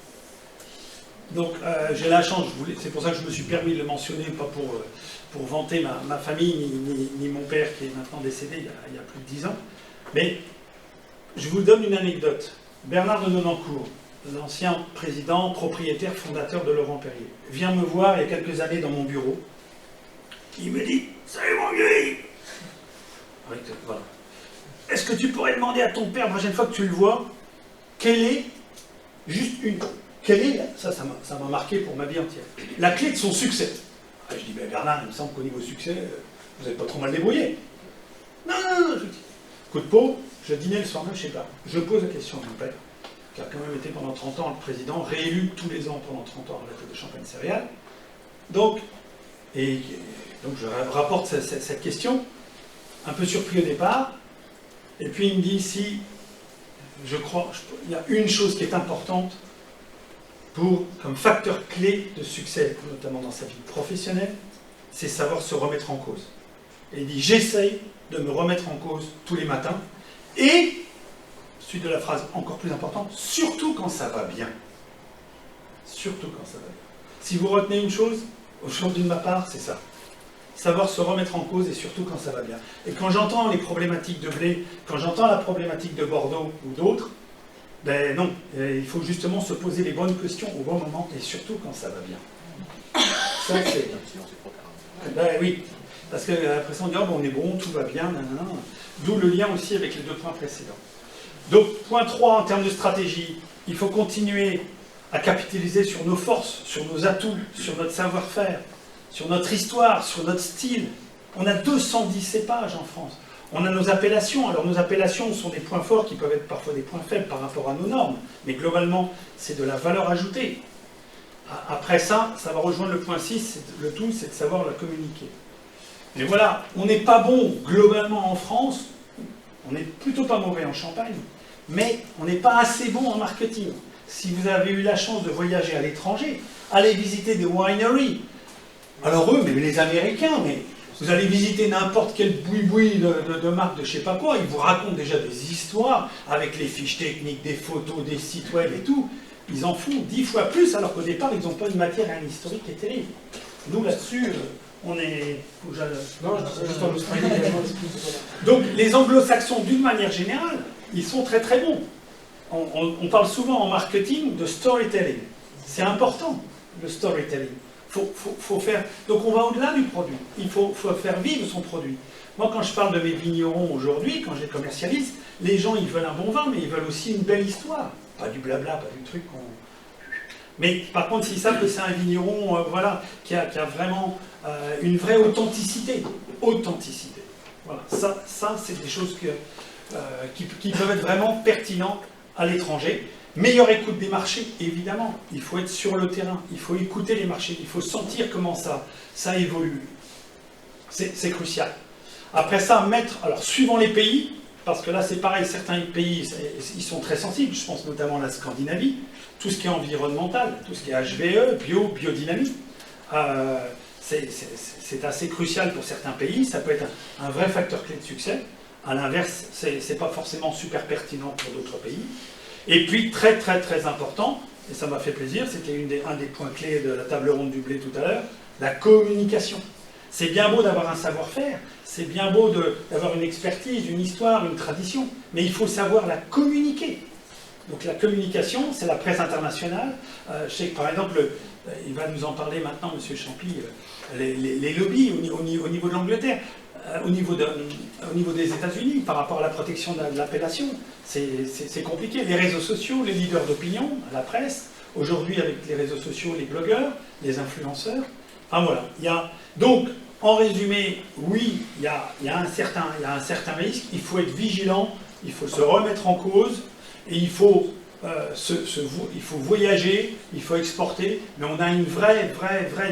Donc, j'ai la chance, c'est pour ça que je me suis permis de le mentionner, pas pour vanter ma famille, ni mon père qui est maintenant décédé il y a plus de 10 ans. Mais je vous donne une anecdote. Bernard de Nonancourt, l'ancien président, propriétaire, fondateur de Laurent Perrier, vient me voir il y a quelques années dans mon bureau. Il me dit « Salut mon vieux !» Voilà. Est-ce que tu pourrais demander à ton père, la prochaine fois que tu le vois, quelle est, ça m'a marqué pour ma vie entière, la clé de son succès? Je dis, ben Bernard, il me semble qu'au niveau succès, vous n'êtes pas trop mal débrouillé. Non, je dis. Coup de peau, je dînais le soir même chez Bernard. Je pose la question à mon père, qui a quand même été pendant 30 ans le président, réélu tous les ans pendant 30 ans à la tête de Champagne Céréales. Donc je rapporte cette question, un peu surpris au départ, et puis il me dit, si, je crois, il y a une chose qui est importante, comme facteur clé de succès, notamment dans sa vie professionnelle, c'est savoir se remettre en cause. Et il dit, j'essaye de me remettre en cause tous les matins, et, suite de la phrase encore plus importante, surtout quand ça va bien. Surtout quand ça va bien. Si vous retenez une chose, aujourd'hui de ma part, c'est ça. Savoir se remettre en cause, et surtout quand ça va bien. Et quand j'entends les problématiques de blé, quand j'entends la problématique de Bordeaux ou d'autres, ben non, il faut justement se poser les bonnes questions au bon moment, et surtout quand ça va bien. Ça, c'est... Ben oui, parce qu'après ça, on dit, oh, ben, on est bon, tout va bien, nanana. D'où le lien aussi avec les 2 points précédents. Donc, point 3, en termes de stratégie, il faut continuer à capitaliser sur nos forces, sur nos atouts, sur notre savoir-faire, sur notre histoire, sur notre style. On a 210 cépages en France. On a nos appellations. Alors nos appellations sont des points forts qui peuvent être parfois des points faibles par rapport à nos normes. Mais globalement, c'est de la valeur ajoutée. Après ça, ça va rejoindre le point 6. Le tout, c'est de savoir la communiquer. Mais voilà, on n'est pas bon globalement en France. On n'est plutôt pas mauvais en Champagne. Mais on n'est pas assez bon en marketing. Si vous avez eu la chance de voyager à l'étranger, allez visiter des wineries. Alors eux, mais les Américains, mais vous allez visiter n'importe quel boui-boui de marque de je sais pas quoi, ils vous racontent déjà des histoires avec les fiches techniques, des photos, des sites web et tout. Ils en font 10 fois plus, alors qu'au départ, ils n'ont pas une matière à un historique qui est terrible. Nous, là-dessus, on est... Non, je juste en Australie également. Donc, les anglo-saxons, d'une manière générale, ils sont très très bons. On parle souvent en marketing de storytelling. C'est important, le storytelling. Faut faire... Donc on va au-delà du produit. Il faut faire vivre son produit. Moi, quand je parle de mes vignerons aujourd'hui, quand je les commercialise, les gens, ils veulent un bon vin, mais ils veulent aussi une belle histoire. Pas du blabla, pas du truc qu'on... Mais par contre, s'ils savent que c'est un vigneron voilà, qui a vraiment une vraie authenticité. Authenticité. Voilà. Ça c'est des choses qui peuvent être vraiment pertinentes à l'étranger. Meilleure écoute des marchés, évidemment. Il faut être sur le terrain, il faut écouter les marchés, il faut sentir comment ça évolue. C'est crucial. Après ça, alors suivant les pays, parce que là c'est pareil, certains pays, ils sont très sensibles, je pense notamment à la Scandinavie, tout ce qui est environnemental, tout ce qui est HVE, biodynamie, c'est assez crucial pour certains pays, ça peut être un vrai facteur clé de succès. À l'inverse, c'est pas forcément super pertinent pour d'autres pays. Et puis, très très très important, et ça m'a fait plaisir, c'était un des points clés de la table ronde du blé tout à l'heure, la communication. C'est bien beau d'avoir un savoir-faire, c'est bien beau d'avoir une expertise, une histoire, une tradition, mais il faut savoir la communiquer. Donc la communication, c'est la presse internationale. Je sais que par exemple, il va nous en parler maintenant, M. Champy, les lobbies au niveau de l'Angleterre. au niveau des États-Unis, par rapport à la protection de l'appellation, c'est compliqué. Les réseaux sociaux, les leaders d'opinion, la presse, aujourd'hui avec les réseaux sociaux, les blogueurs, les influenceurs. Enfin voilà. Donc, en résumé, oui, il y a un certain risque. Il faut être vigilant, il faut se remettre en cause, et il faut voyager, il faut exporter, mais on a une vraie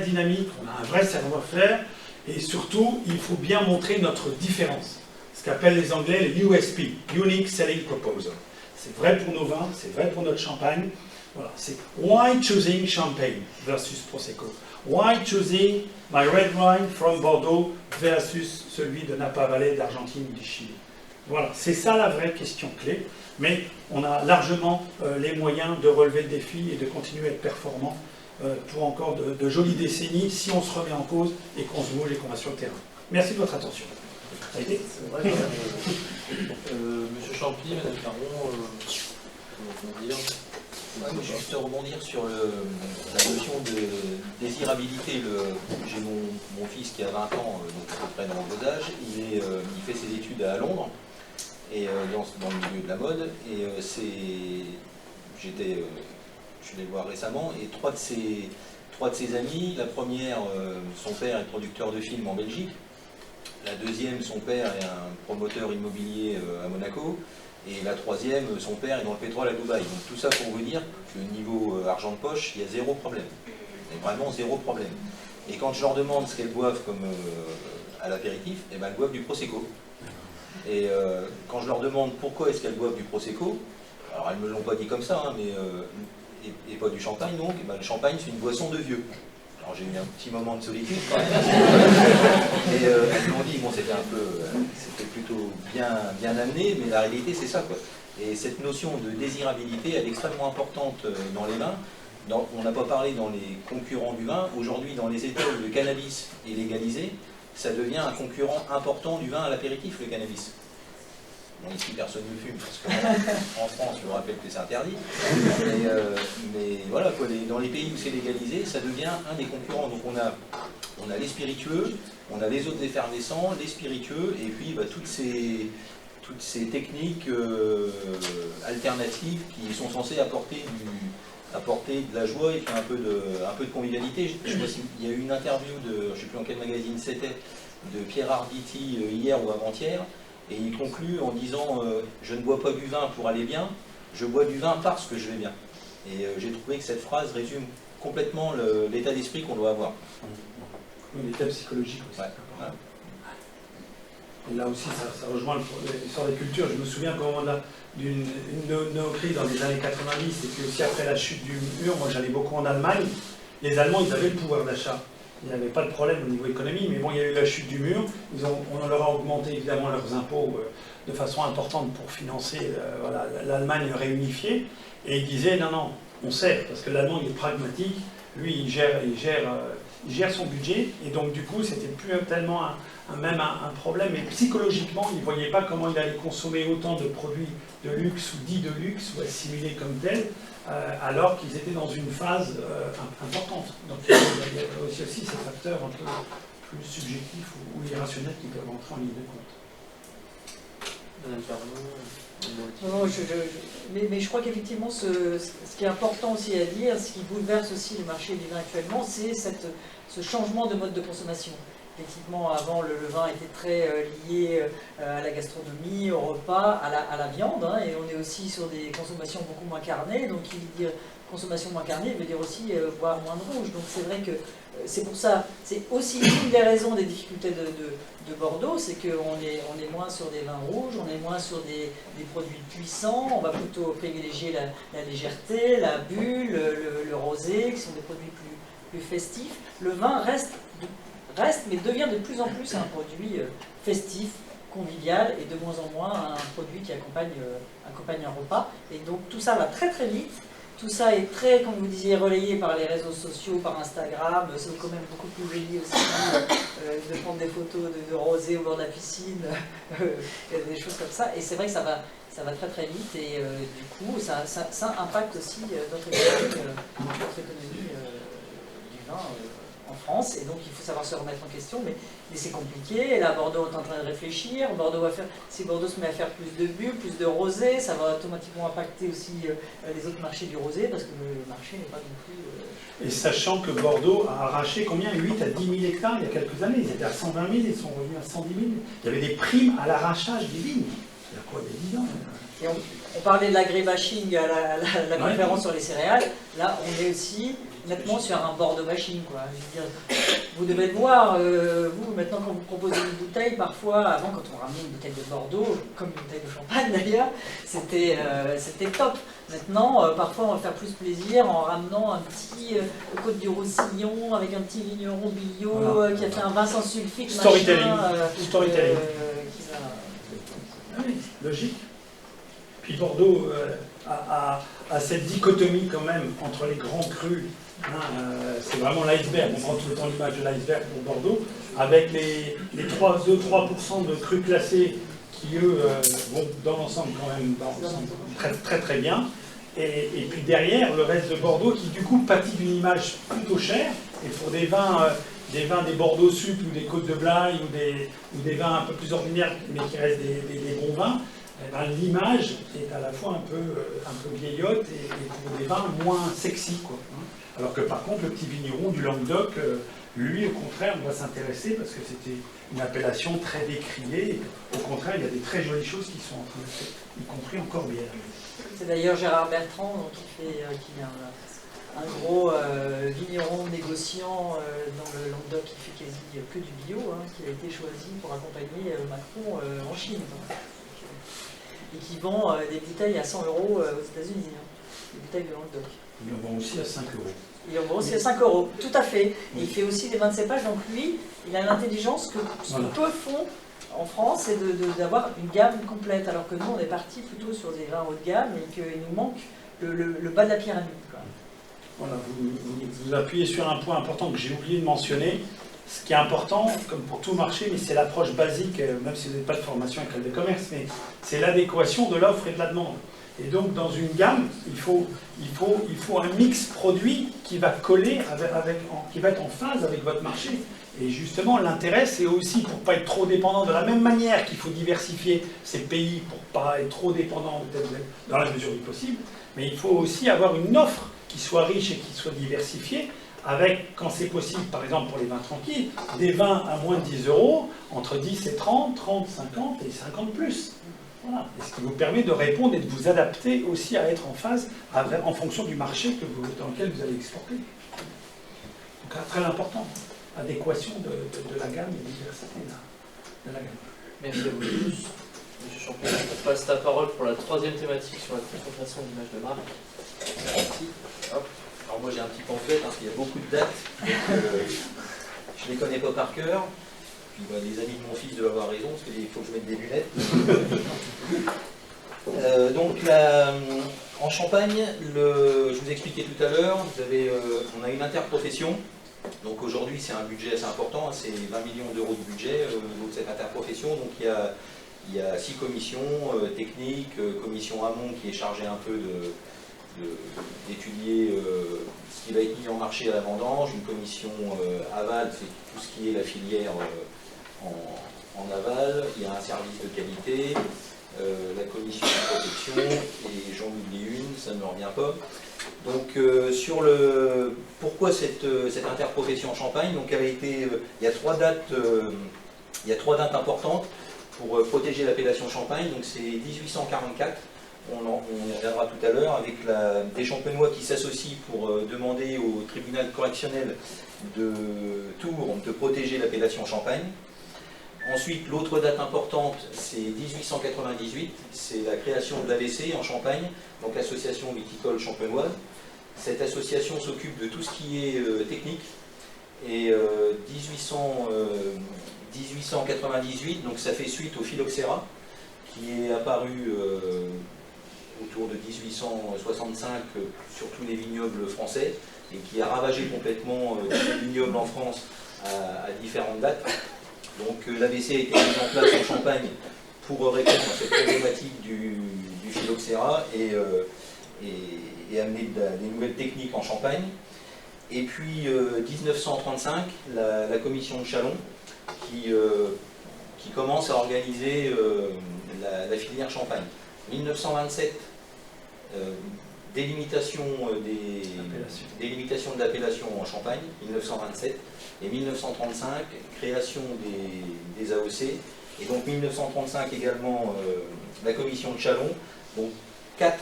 dynamique, on a un vrai savoir-faire, et surtout, il faut bien montrer notre différence. Ce qu'appellent les Anglais les USP, Unique Selling Proposal. C'est vrai pour nos vins, c'est vrai pour notre champagne. Voilà, c'est why choosing champagne versus Prosecco. Why choosing my red wine from Bordeaux versus celui de Napa Valley, d'Argentine ou du Chili. Voilà, c'est ça la vraie question clé. Mais on a largement les moyens de relever le défi et de continuer à être performant pour encore de jolies décennies si on se remet en cause et qu'on se bouge et qu'on va sur le terrain. Merci de votre attention. Ça a été Monsieur Champy, Madame Caron, comment dire? Ouais, moi, je vais juste rebondir sur la notion de désirabilité. J'ai mon fils qui a 20 ans, donc à peu près dans vos âges, il fait ses études à Londres, et dans le milieu de la mode, et je suis allé le voir récemment, et trois de ses amis, la première, son père est producteur de films en Belgique, la deuxième, son père est un promoteur immobilier à Monaco, et la troisième, son père est dans le pétrole à Dubaï. Donc tout ça pour vous dire que niveau argent de poche, il y a zéro problème. Il y a vraiment zéro problème. Et quand je leur demande ce qu'elles boivent comme à l'apéritif, eh ben, elles boivent du Prosecco. Et quand je leur demande pourquoi est-ce qu'elles boivent du Prosecco, alors elles ne me l'ont pas dit comme ça, hein, mais, et pas du champagne donc, eh ben, le champagne c'est une boisson de vieux. Alors j'ai eu un petit moment de solitude quand même. Et elles m'ont dit, bon c'était plutôt bien amené, mais la réalité c'est ça quoi. Et cette notion de désirabilité elle est extrêmement importante dans les vins. On n'a pas parlé dans les concurrents du vin. Aujourd'hui dans les États où le cannabis est légalisé, ça devient un concurrent important du vin à l'apéritif, le cannabis. Bon, ici personne ne fume, parce qu'en France, je vous rappelle que c'est interdit. Mais voilà, quoi, dans les pays où c'est légalisé, ça devient un des concurrents. Donc on a les spiritueux, on a les autres effervescents, les spiritueux, et puis bah, toutes ces techniques alternatives qui sont censées apporter de la joie et puis un peu de convivialité. Je sais pas s'il y a eu une interview de, je ne sais plus dans quel magazine c'était, de Pierre Arditi hier ou avant-hier, et il conclut en disant je ne bois pas du vin pour aller bien, je bois du vin parce que je vais bien. Et j'ai trouvé que cette phrase résume complètement l'état d'esprit qu'on doit avoir. L'état psychologique aussi. Ouais. Et là aussi, ça rejoint l'histoire des cultures. Je me souviens qu'au moment d'une crise dans les années 90, et puis aussi après la chute du mur, moi j'allais beaucoup en Allemagne, les Allemands, ils avaient le pouvoir d'achat. Il n'y avait pas de problème au niveau économie, mais bon, il y a eu la chute du mur. On leur a augmenté évidemment leurs impôts de façon importante pour financer l'Allemagne réunifiée. Et ils disaient, non, on sait, parce que l'Allemand, il est pragmatique, lui, il gère son budget, et donc du coup, c'était plus tellement un problème, mais psychologiquement, il ne voyait pas comment il allait consommer autant de produits de luxe ou dits de luxe, ou assimilés comme tels, alors qu'ils étaient dans une phase importante. Donc il y a aussi ces facteurs un peu plus subjectifs ou irrationnels qui peuvent entrer en ligne de compte. Madame Caron, Non, mais je crois qu'effectivement, ce qui est important aussi à dire, ce qui bouleverse aussi le marché du vin actuellement, c'est ce changement de mode de consommation. Effectivement, avant, le vin était très lié à la gastronomie, au repas, à la viande, hein, et on est aussi sur des consommations beaucoup moins carnées. Donc, qui dit consommation moins carnée veut dire aussi boire moins de rouge. Donc, c'est vrai que c'est pour ça, c'est aussi une des raisons des difficultés de Bordeaux, c'est qu'on est moins sur des vins rouges, on est moins sur des produits puissants, on va plutôt privilégier la légèreté, la bulle, le rosé, qui sont des produits plus festifs. Le vin reste, mais devient de plus en plus un produit festif, convivial, et de moins en moins un produit qui accompagne un repas. Et donc tout ça va très très vite. Tout ça est très, comme vous disiez, relayé par les réseaux sociaux, par Instagram. C'est quand même beaucoup plus joli aussi de prendre des photos de rosé au bord de la piscine, des choses comme ça. Et c'est vrai que ça va très très vite, et du coup ça impacte aussi notre économie du vin en France, et donc il faut savoir se remettre en question, mais c'est compliqué. Et là, Bordeaux est en train de réfléchir. Si Bordeaux se met à faire plus de bulles, plus de rosé, ça va automatiquement impacter aussi les autres marchés du rosé, parce que le marché n'est pas non plus... Et sachant que Bordeaux a arraché combien 8 à 10 000 hectares il y a quelques années. Ils étaient à 120 000, ils sont revenus à 110 000. Il y avait des primes à l'arrachage des vignes. Il y a quoi, des 10 ans Et on parlait de l'agribashing à la conférence sur les céréales. Là, on est aussi nettement sur un Bordeaux bashing, quoi. Je veux dire, vous devez le voir, vous, maintenant, quand vous proposez une bouteille, parfois, avant, quand on ramenait une bouteille de Bordeaux, comme une bouteille de champagne d'ailleurs, c'était top. Maintenant, parfois, on va faire plus plaisir en ramenant un petit Côte du Roussillon avec un petit vigneron bio voilà. Qui a fait un vin sans sulfite. Storytelling. Machin, Storytelling. Oui, logique. Puis Bordeaux a cette dichotomie quand même entre les grands crus. C'est vraiment l'iceberg, on prend tout le temps l'image de l'iceberg pour Bordeaux, avec les 2-3% de crus classés qui, eux, vont dans l'ensemble quand même très très très bien. Et puis derrière, le reste de Bordeaux qui du coup pâtit d'une image plutôt chère, et pour des vins des Bordeaux Sud ou des Côtes de Blaye ou des vins un peu plus ordinaires mais qui restent des bons vins, l'image est à la fois un peu vieillotte et pour des vins moins sexy, quoi. Alors que par contre, le petit vigneron du Languedoc, lui, au contraire, doit s'intéresser parce que c'était une appellation très décriée. Au contraire, il y a des très jolies choses qui sont en train de se faire, y compris en Corbière. C'est d'ailleurs Gérard Bertrand qui est un gros vigneron négociant dans le Languedoc qui fait quasi que du bio, qui a été choisi pour accompagner Macron en Chine. Et qui vend des bouteilles à 100 € aux États-Unis, des bouteilles de Languedoc. Il en vend aussi à 5 €. Il en vend aussi à 5 €, tout à fait. Et il fait aussi des vins de cépage, donc lui, il a l'intelligence que ce que peu font en France, c'est d'avoir une gamme complète, alors que nous, on est parti plutôt sur des vins haut de gamme et qu'il nous manque le bas de la pyramide. Quoi. Voilà, vous appuyez sur un point important que j'ai oublié de mentionner. Ce qui est important, comme pour tout marché, mais c'est l'approche basique, même si vous n'avez pas de formation à l'école de commerce, mais c'est l'adéquation de l'offre et de la demande. Et donc, dans une gamme, il faut un mix produit qui va coller, qui va être en phase avec votre marché. Et justement, l'intérêt, c'est aussi pour ne pas être trop dépendant, de la même manière qu'il faut diversifier ses pays pour ne pas être trop dépendant, dans la mesure du possible, mais il faut aussi avoir une offre qui soit riche et qui soit diversifiée, avec, quand c'est possible, par exemple pour les vins tranquilles, des vins à moins de 10 €, entre 10 et 30, 30, 50 et 50 plus. Voilà. Et ce qui vous permet de répondre et de vous adapter aussi à être en phase en fonction du marché dans lequel vous allez exporter. Donc très important, adéquation de la gamme et diversité de la gamme. Merci à vous tous. Monsieur Champion, on passe la parole pour la troisième thématique sur la concentration d'image de marque. Merci. Hop. Alors moi j'ai un petit pamphlet, parce qu'il y a beaucoup de dates, donc je ne les connais pas par cœur. Puis les amis de mon fils doivent avoir raison, parce qu'il faut que je mette des lunettes. En Champagne, je vous expliquais tout à l'heure, on a une interprofession. Donc aujourd'hui c'est un budget assez important, c'est 20 millions € de budget au niveau de cette interprofession. Donc il y a 6 commissions techniques, commission amont qui est chargée un peu d'étudier ce qui va être mis en marché à la vendange, une commission aval, c'est tout ce qui est la filière en aval, il y a un service de qualité, la commission de protection, et j'en oublie une, ça ne me revient pas. Donc pourquoi cette interprofession en Champagne? Donc il y a 3 dates importantes pour protéger l'appellation Champagne. Donc c'est 1844. On y reviendra tout à l'heure, avec des Champenois qui s'associent pour demander au tribunal correctionnel de Tours de protéger l'appellation Champagne. Ensuite, l'autre date importante, c'est 1898, c'est la création de l'AVC en Champagne, donc l'Association viticole champenoise. Cette association s'occupe de tout ce qui est technique, et 1898, donc ça fait suite au phylloxéra, qui est apparu autour de 1865 sur tous les vignobles français et qui a ravagé complètement tous les vignobles en France à différentes dates. Donc l'AVC a été mis en place en Champagne pour répondre à cette problématique du phylloxéra et amener des nouvelles techniques en Champagne. Et puis 1935, la commission de Châlons qui commence à organiser la filière champagne. 1927, délimitation des limitations de l'appellation en Champagne, 1927, et 1935, création des AOC, et donc 1935 également la commission de Châlons. Donc 4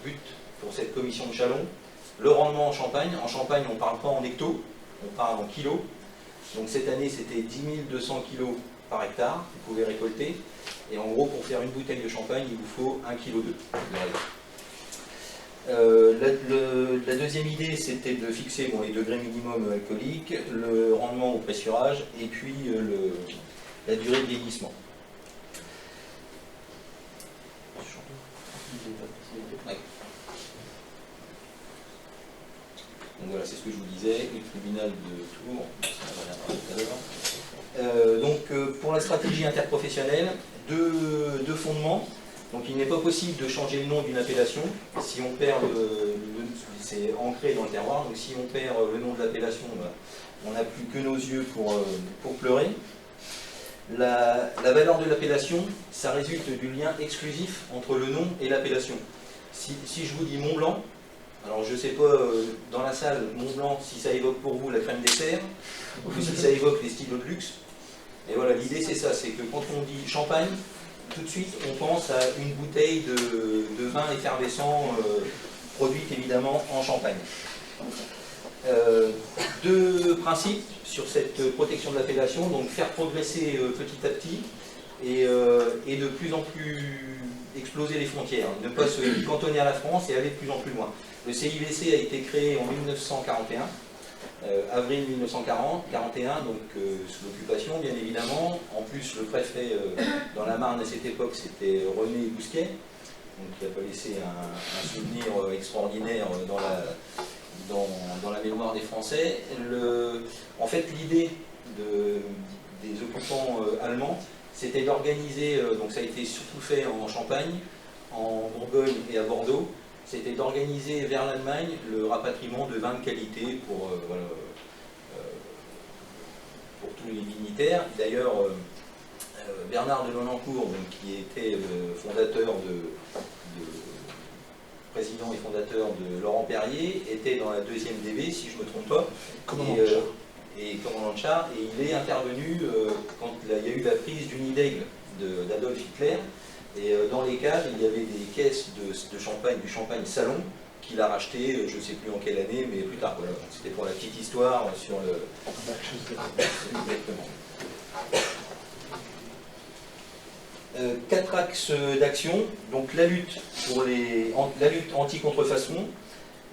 buts pour cette commission de Châlons. Le rendement en Champagne, on ne parle pas en hecto, on parle en kilos. Donc cette année c'était 10 200 kg par hectare, vous pouvez récolter. Et en gros, pour faire une bouteille de champagne, il vous faut 1,2 kg de la deuxième idée, c'était de fixer les degrés minimum alcooliques, le rendement au pressurage et puis la durée de vieillissement. Ouais. Donc voilà, c'est ce que je vous disais, le tribunal de Tours, ça va tout à l'heure. Pour la stratégie interprofessionnelle, deux fondements. Donc il n'est pas possible de changer le nom d'une appellation si on perd c'est ancré dans le terroir, donc si on perd le nom de l'appellation, on n'a plus que nos yeux pour pleurer. La valeur de l'appellation, ça résulte du lien exclusif entre le nom et l'appellation. Si je vous dis Mont Blanc, alors je ne sais pas dans la salle, Mont Blanc, si ça évoque pour vous la crème dessert, ou si ça évoque les stylos de luxe. Et voilà, l'idée c'est ça, c'est que quand on dit champagne, tout de suite on pense à une bouteille de vin effervescent, produite évidemment en Champagne. Deux principes sur cette protection de l'appellation, donc faire progresser petit à petit et de plus en plus exploser les frontières, ne pas se cantonner à la France et aller de plus en plus loin. Le CIVC a été créé en 1941, avril 1941, donc sous l'occupation bien évidemment. En plus le préfet dans la Marne à cette époque c'était René Bousquet, donc qui n'a pas laissé un souvenir extraordinaire dans la mémoire des Français. En fait l'idée des occupants allemands, c'était d'organiser, donc ça a été surtout fait en Champagne, en Bourgogne et à Bordeaux, c'était d'organiser vers l'Allemagne le rapatriement de vins de qualité pour tous les dignitaires. D'ailleurs, Bernard de Nonancourt, qui était le président et fondateur de Laurent Perrier, était dans la 2e DB, si je ne me trompe pas, commandant de char, et il est intervenu quand il y a eu la prise du nid d'aigle d'Adolf Hitler. Et dans les caves, il y avait des caisses de champagne, du champagne salon, qu'il a racheté, je ne sais plus en quelle année, mais plus tard. Voilà. C'était pour la petite histoire sur le... Exactement. 4 axes d'action. Donc la lutte anti-contrefaçon,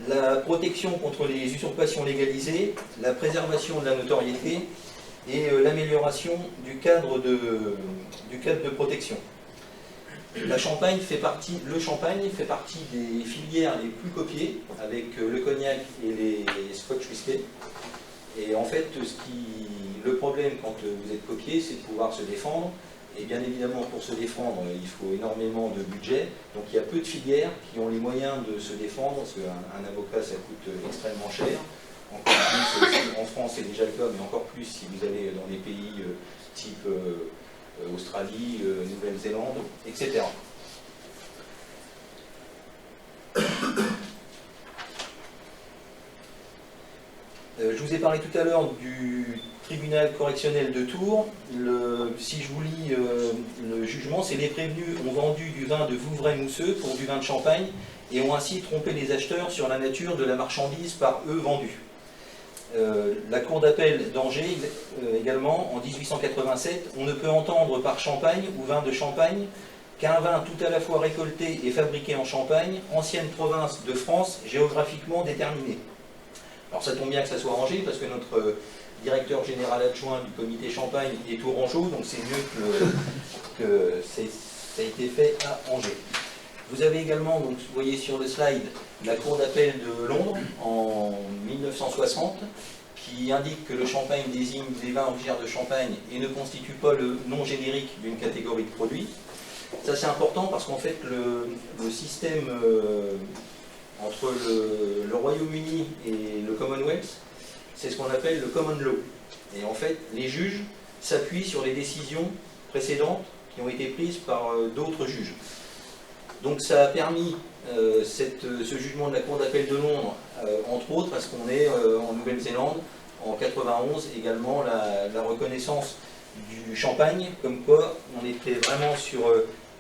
la protection contre les usurpations légalisées, la préservation de la notoriété et l'amélioration du cadre de protection. Le champagne fait partie des filières les plus copiées, avec le cognac et les scotch whisky. Et en fait, le problème quand vous êtes copié, c'est de pouvoir se défendre. Et bien évidemment, pour se défendre, il faut énormément de budget. Donc il y a peu de filières qui ont les moyens de se défendre, parce qu'un avocat, ça coûte extrêmement cher. Encore plus, en France, c'est déjà le cas, mais encore plus si vous allez dans des pays type Australie, Nouvelle-Zélande, etc. Je vous ai parlé tout à l'heure du tribunal correctionnel de Tours. Si je vous lis le jugement, c'est les prévenus ont vendu du vin de Vouvray mousseux pour du vin de Champagne et ont ainsi trompé les acheteurs sur la nature de la marchandise par eux vendue. La cour d'appel d'Angers, également, en 1887, on ne peut entendre par Champagne ou vin de Champagne qu'un vin tout à la fois récolté et fabriqué en Champagne, ancienne province de France, géographiquement déterminée. Alors ça tombe bien que ça soit Angers, parce que notre directeur général adjoint du comité Champagne est tourangeau, donc c'est mieux que ça a été fait à Angers. Vous avez également, donc, vous voyez sur le slide, la cour d'appel de Londres en 1960, qui indique que le champagne désigne les vins originaires de Champagne et ne constitue pas le nom générique d'une catégorie de produits. Ça c'est important parce qu'en fait le système entre le Royaume-Uni et le Commonwealth, c'est ce qu'on appelle le common law. Et en fait, les juges s'appuient sur les décisions précédentes qui ont été prises par d'autres juges. Donc ça a permis ce jugement de la Cour d'appel de Londres, entre autres, parce qu'on est en Nouvelle-Zélande, en 91, également la reconnaissance du champagne, comme quoi on était vraiment sur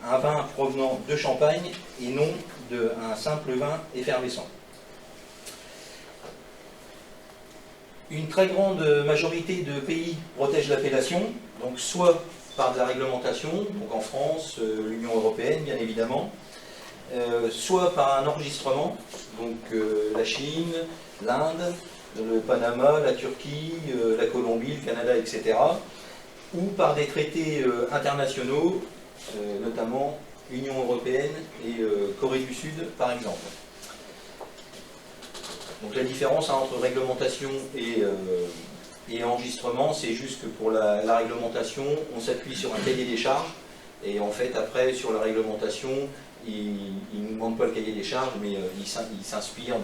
un vin provenant de Champagne et non d'un simple vin effervescent. Une très grande majorité de pays protègent l'appellation, donc soit par de la réglementation, donc en France, l'Union européenne bien évidemment, soit par un enregistrement, donc la Chine, l'Inde, le Panama, la Turquie, la Colombie, le Canada, etc., ou par des traités internationaux, notamment Union européenne et Corée du Sud par exemple. Donc la différence entre réglementation et enregistrement, c'est juste que pour la réglementation, on s'appuie sur un cahier des charges, et en fait après sur la réglementation, il ne nous demande pas le cahier des charges, mais il s'inspire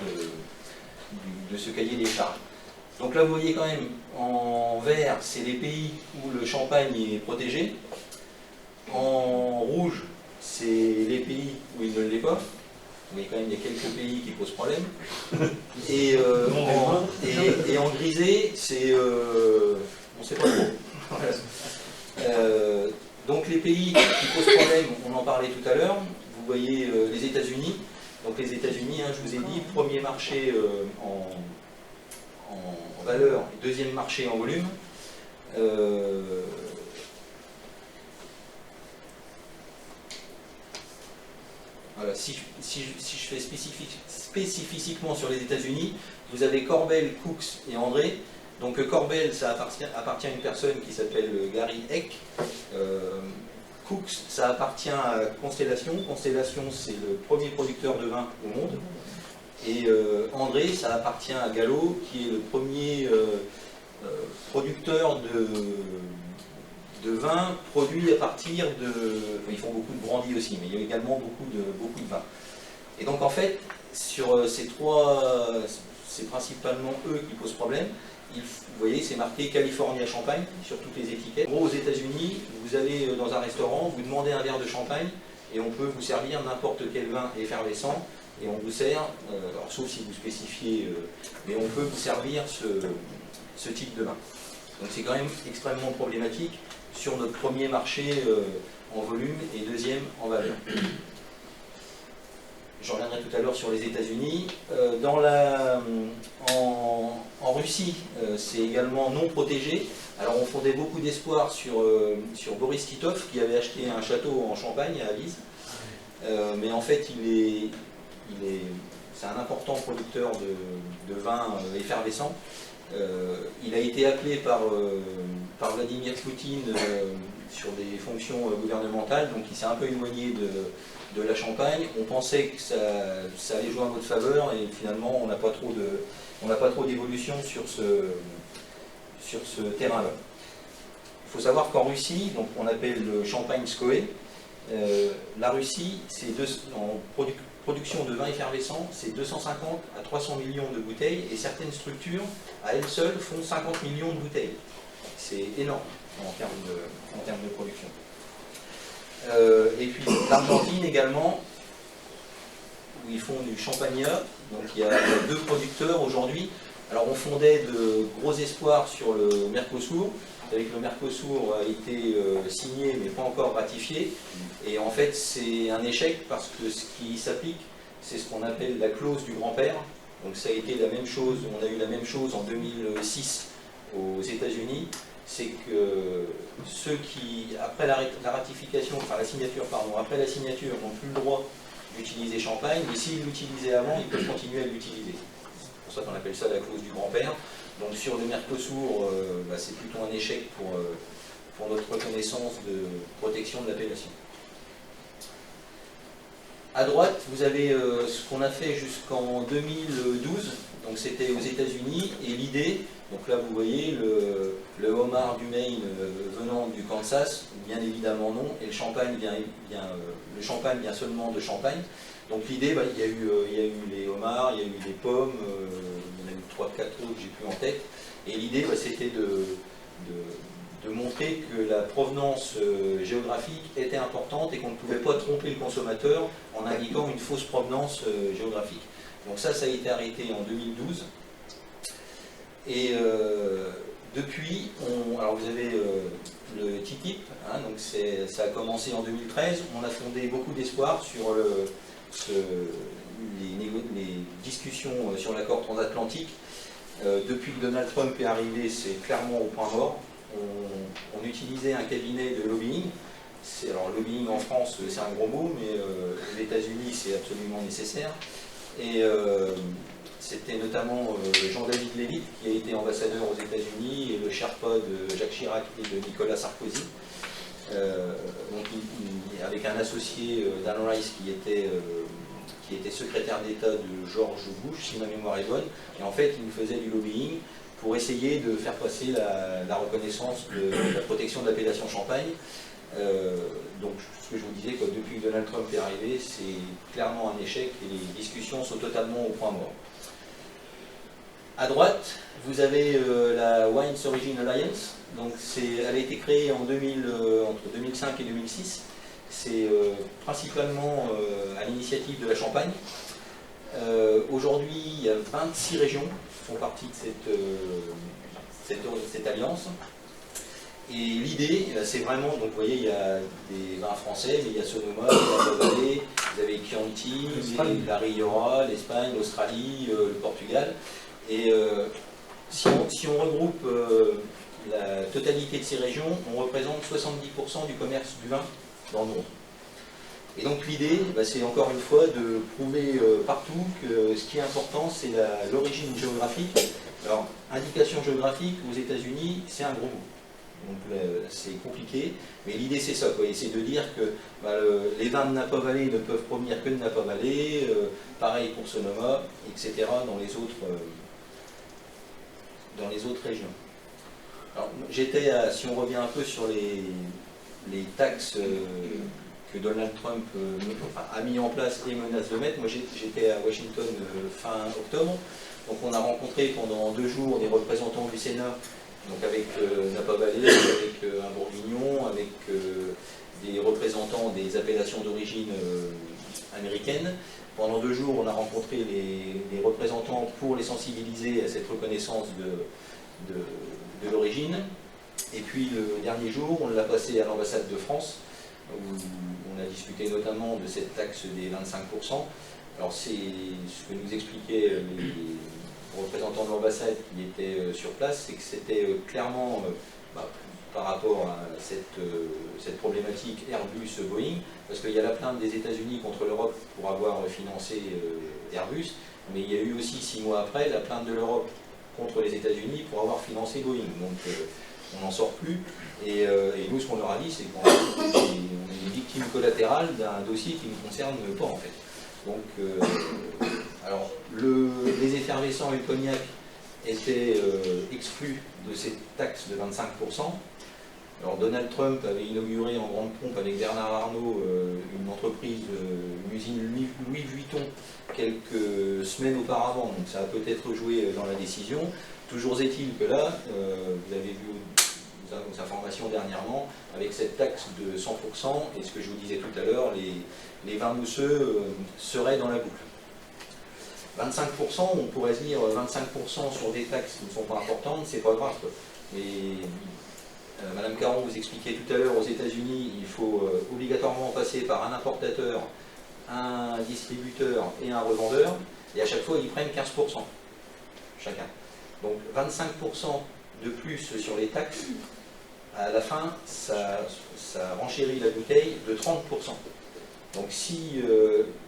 de ce cahier des charges. Donc là vous voyez quand même, en vert, c'est les pays où le champagne est protégé. En rouge, c'est les pays où il ne l'est pas. Vous voyez quand même, il y a quelques pays qui posent problème. Et en grisé, c'est... on ne sait pas trop. Voilà. Donc les pays qui posent problème, on en parlait tout à l'heure. Vous voyez les États-Unis. Donc les États-Unis, hein, je vous ai dit, premier marché en valeur et deuxième marché en volume. Voilà, si je fais spécifiquement sur les États-Unis, vous avez Corbel, Cooks et André. Donc Corbel, ça appartient à une personne qui s'appelle Gary Eck. Cooks, ça appartient à Constellation. Constellation, c'est le premier producteur de vin au monde. Et André, ça appartient à Gallo, qui est le premier producteur de vin produit à partir de... Enfin, ils font beaucoup de brandy aussi, mais il y a également beaucoup de vin. Et donc en fait, sur ces trois, c'est principalement eux qui posent problème. Vous voyez, c'est marqué California Champagne sur toutes les étiquettes. En gros, aux États-Unis, vous allez dans un restaurant, vous demandez un verre de champagne, et on peut vous servir n'importe quel vin effervescent, et on vous sert, alors sauf si vous spécifiez, mais on peut vous servir ce type de vin. Donc c'est quand même extrêmement problématique sur notre premier marché en volume et deuxième en valeur. Je reviendrai tout à l'heure sur les États-Unis. En Russie, c'est également non protégé. Alors on fondait beaucoup d'espoir sur Boris Titov, qui avait acheté un château en Champagne à Avise. Mais en fait, c'est un important producteur de vin effervescent. Il a été appelé par Vladimir Poutine sur des fonctions gouvernementales, donc il s'est un peu éloigné de la Champagne. On pensait que ça allait jouer en notre faveur, et finalement on n'a pas trop d'évolution sur ce terrain-là. Il faut savoir qu'en Russie, donc on appelle le champagne Skoé, la Russie, en production de vin effervescent, c'est 250 à 300 millions de bouteilles, et certaines structures, à elles seules, font 50 millions de bouteilles. C'est énorme en termes de production. Et puis l'Argentine également, où ils font du champagnat. Donc il y a deux producteurs aujourd'hui. Alors on fondait de gros espoirs sur le Mercosur. Vous savez que le Mercosur a été signé mais pas encore ratifié. Et en fait c'est un échec parce que ce qui s'applique, c'est ce qu'on appelle la clause du grand-père. Donc ça a été la même chose, on a eu la même chose en 2006 aux États-Unis. C'est que ceux qui, après la ratification, enfin la signature, pardon, après la signature, n'ont plus le droit d'utiliser champagne, mais s'ils l'utilisaient avant, ils peuvent continuer à l'utiliser. C'est pour ça qu'on appelle ça la clause du grand-père. Donc sur le Mercosur, c'est plutôt un échec pour notre reconnaissance de protection de l'appellation. À droite, vous avez ce qu'on a fait jusqu'en 2012, donc c'était aux États-Unis, et l'idée, Donc là, vous voyez le homard du Maine venant du Kansas, bien évidemment non, et le champagne vient seulement de Champagne. Donc l'idée, il y a eu les homards, il y a eu les pommes, il y en a eu 3-4 autres que j'ai plus en tête. Et l'idée, c'était de montrer que la provenance géographique était importante et qu'on ne pouvait pas tromper le consommateur en indiquant une fausse provenance géographique. Donc ça a été arrêté en 2012. Et depuis, alors vous avez le TTIP, hein, donc ça a commencé en 2013. On a fondé beaucoup d'espoir sur les discussions sur l'accord transatlantique. Depuis que Donald Trump est arrivé, c'est clairement au point mort. On utilisait un cabinet de lobbying. Alors lobbying en France, c'est un gros mot, mais aux États-Unis, c'est absolument nécessaire. Et c'était notamment Jean-David Lévy, qui a été ambassadeur aux États-Unis, et le Sherpa de Jacques Chirac et de Nicolas Sarkozy. Donc, avec un associé d'Alan Rice qui était secrétaire d'État de George Bush, si ma mémoire est bonne. Et en fait, il faisait du lobbying pour essayer de faire passer la reconnaissance de la protection de l'appellation Champagne. Donc, ce que je vous disais, depuis que Donald Trump est arrivé, c'est clairement un échec et les discussions sont totalement au point mort. À droite, vous avez la Wines Origin Alliance. Donc, elle a été créée entre 2005 et 2006. C'est principalement à l'initiative de la Champagne. Aujourd'hui, il y a 26 régions qui font partie de cette alliance. Et l'idée, c'est vraiment, donc vous voyez, il y a des vins français, mais il y a Sonoma, il y a la Vallée, vous avez Chianti, la Rioja, l'Espagne, l'Australie, le Portugal. Et si on regroupe la totalité de ces régions, on représente 70% du commerce du vin dans le monde. Et donc l'idée, c'est encore une fois de prouver partout que ce qui est important, c'est l'origine géographique. Alors, indication géographique aux États-Unis, c'est un gros mot. Donc c'est compliqué, mais l'idée c'est ça, c'est de dire que les vins de Napa Valley ne peuvent provenir que de Napa Valley, pareil pour Sonoma, etc. dans les autres régions. Alors, si on revient un peu sur les taxes que Donald Trump a mis en place et menace de mettre, moi j'étais à Washington fin octobre, donc on a rencontré pendant 2 jours des représentants du Sénat, donc avec Napa Valley, avec un Bourguignon, avec des représentants des appellations d'origine américaine. Pendant 2 jours, on a rencontré les représentants pour les sensibiliser à cette reconnaissance de l'origine. Et puis le dernier jour, on l'a passé à l'ambassade de France, où on a discuté notamment de cette taxe des 25%. Alors c'est ce que nous expliquaient les représentants de l'ambassade qui étaient sur place, c'est que c'était clairement, par rapport à cette problématique Airbus-Boeing, parce qu'il y a la plainte des États-Unis contre l'Europe pour avoir financé Airbus, mais il y a eu aussi 6 mois après la plainte de l'Europe contre les États-Unis pour avoir financé Boeing. Donc on n'en sort plus. Et nous, ce qu'on leur a dit, c'est qu'on est victime collatérale d'un dossier qui ne nous concerne pas, en fait. Donc, alors, les effervescents et le cognac étaient exclus de cette taxe de 25%. Alors, Donald Trump avait inauguré en grande pompe avec Bernard Arnault une entreprise, une usine Louis Vuitton, quelques semaines auparavant. Donc, ça a peut-être joué dans la décision. Toujours est-il que là, vous avez vu aux informations dernièrement, avec cette taxe de 100%, et ce que je vous disais tout à l'heure, les vins mousseux seraient dans la boucle. 25%, on pourrait se dire 25% sur des taxes qui ne sont pas importantes, c'est pas grave. Mais Madame Caron vous expliquait tout à l'heure, aux États-Unis, il faut obligatoirement passer par un importateur, un distributeur et un revendeur, et à chaque fois ils prennent 15% chacun. Donc 25% de plus sur les taxes, à la fin, ça renchérit la bouteille de 30%. Donc si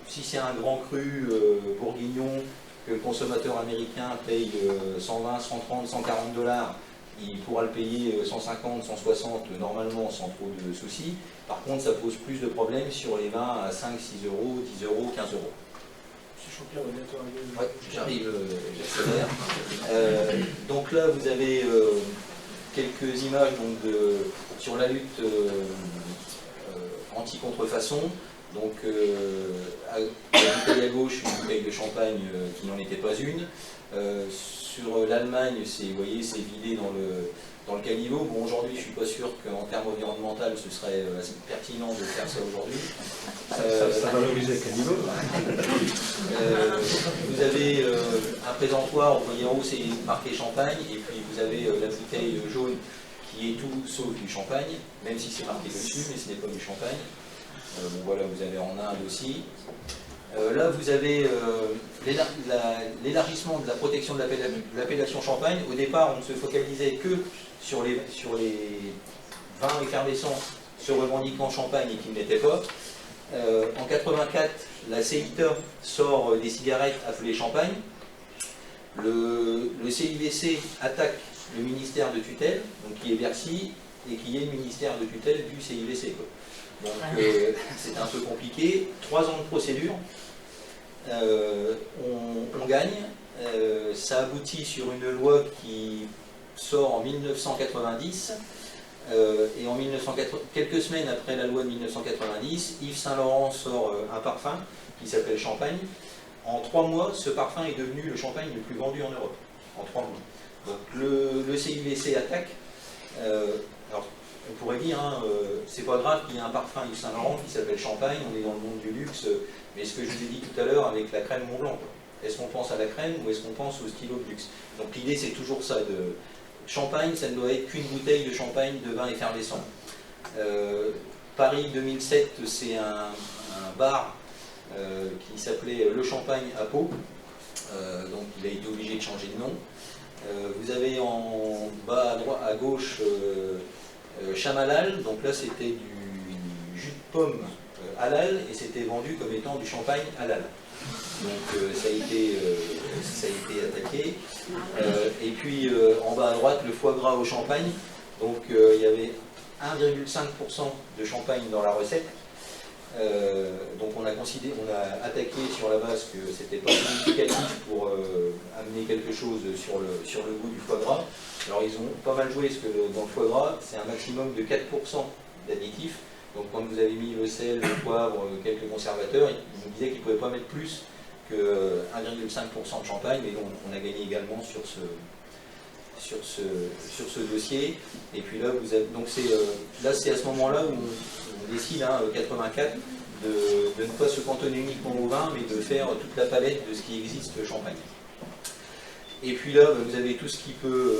c'est un grand cru bourguignon que le consommateur américain paye 120, 130, 140 $, il pourra le payer 150, 160 normalement sans trop de soucis. Par contre, ça pose plus de problèmes sur les vins à 5, 6 euros, 10 euros, 15 euros. Je Champy, on va bientôt arriver. Ouais, j'arrive, j'accélère. Donc là, vous avez quelques images donc, sur la lutte anti-contrefaçon. Donc à la bouteille à gauche, une bouteille de champagne qui n'en était pas une. Sur l'Allemagne, vous voyez, c'est vidé dans le caniveau. Bon, aujourd'hui, je ne suis pas sûr qu'en termes environnementaux, ce serait assez pertinent de faire ça aujourd'hui. Ça valorisait le caniveau. Vous avez un présentoir, vous voyez en haut, c'est marqué champagne, et puis vous avez la bouteille jaune qui est tout sauf du champagne, même si c'est marqué dessus, mais ce n'est pas du champagne. Bon, voilà, vous avez en Inde aussi. Là, vous avez l'élargissement de la protection de l'appellation champagne. Au départ, on ne se focalisait que sur les vins effervescents se revendiquant champagne et qui ne l'étaient pas. En 84, la CITA sort des cigarettes appelées champagne. Le CIVC attaque le ministère de tutelle, donc qui est Bercy, et qui est le ministère de tutelle du CIVC. Donc c'est un peu compliqué. 3 ans de procédure. On gagne. Ça aboutit sur une loi qui sort en 1990. Et en quelques semaines après la loi de 1990, Yves Saint Laurent sort un parfum qui s'appelle Champagne. En 3 mois, ce parfum est devenu le champagne le plus vendu en Europe. En 3 mois. Donc le CIVC attaque. Alors, on pourrait dire, hein, c'est pas grave qu'il y ait un parfum Yves Saint Laurent qui s'appelle Champagne, on est dans le monde du luxe, mais ce que je vous ai dit tout à l'heure avec la crème Montblanc, est-ce qu'on pense à la crème ou est-ce qu'on pense au stylo de luxe? Donc l'idée c'est toujours ça, de champagne, ça ne doit être qu'une bouteille de champagne de vin effervescent. Paris 2007, c'est un bar qui s'appelait Le Champagne à Pau, donc il a été obligé de changer de nom. Vous avez en bas à gauche Chamalal, donc là c'était du jus de pomme halal et c'était vendu comme étant du champagne halal. Donc ça a été attaqué. Et puis en bas à droite, le foie gras au champagne. Donc il y avait 1,5% de champagne dans la recette. Donc on a attaqué sur la base que c'était pas significatif pour amener quelque chose sur le goût du foie gras. Alors ils ont pas mal joué parce que dans le foie gras, c'est un maximum de 4% d'additifs. Donc quand vous avez mis le sel, le poivre, quelques conservateurs, ils nous disaient qu'ils ne pouvaient pas mettre plus que 1,5% de champagne, mais on a gagné également sur ce dossier. Et puis là, c'est à ce moment-là où on décide, 84, de ne pas se cantonner uniquement au vin, mais de faire toute la palette de ce qui existe champagne. Et puis là, vous avez tout ce qui peut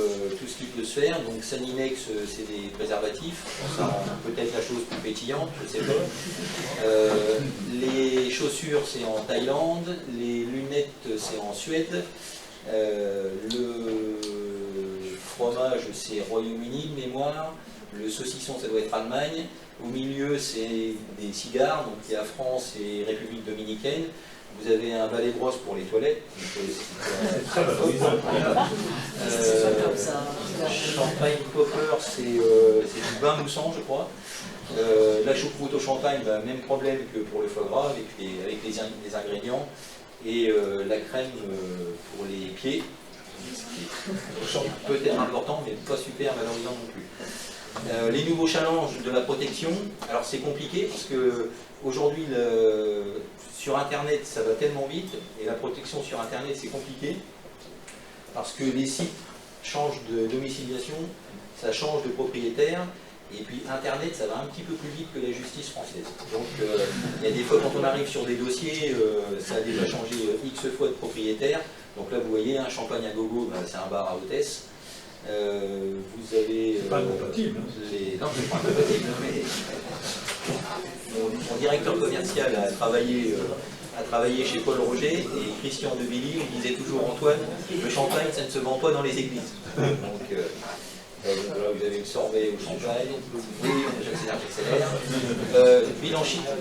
se faire. Donc Saninex, c'est des préservatifs. Ça rend peut-être la chose plus pétillante, je ne sais pas. Les chaussures, c'est en Thaïlande. Les lunettes, c'est en Suède. Le fromage, c'est Royaume-Uni de mémoire. Le saucisson, ça doit être Allemagne. Au milieu, c'est des cigares. Donc il y a France et République dominicaine. Vous avez un balai brosse pour les toilettes. C'est très valorisant. Champagne popper, c'est du vin moussant, je crois. La choucroute au champagne, même problème que pour le foie gras, avec les ingrédients. Et la crème pour les pieds, ce qui est peut-être important, mais pas super valorisant non plus. Les nouveaux challenges de la protection, alors c'est compliqué parce que aujourd'hui sur Internet ça va tellement vite et la protection sur Internet c'est compliqué parce que les sites changent de domiciliation, ça change de propriétaire et puis Internet ça va un petit peu plus vite que la justice française. Donc il y a des fois quand on arrive sur des dossiers, ça a déjà changé X fois de propriétaire. Donc là vous voyez, un champagne à gogo, c'est un bar à hôtesse. Vous avez. C'est pas compatible. Non, c'est pas compatible, mais mon directeur commercial a travaillé chez Paul Roger et Christian de Billy il disait toujours Antoine, le champagne ça ne se vend pas dans les églises. Donc là vous avez le sorbet au champagne. Oui, j'accélère.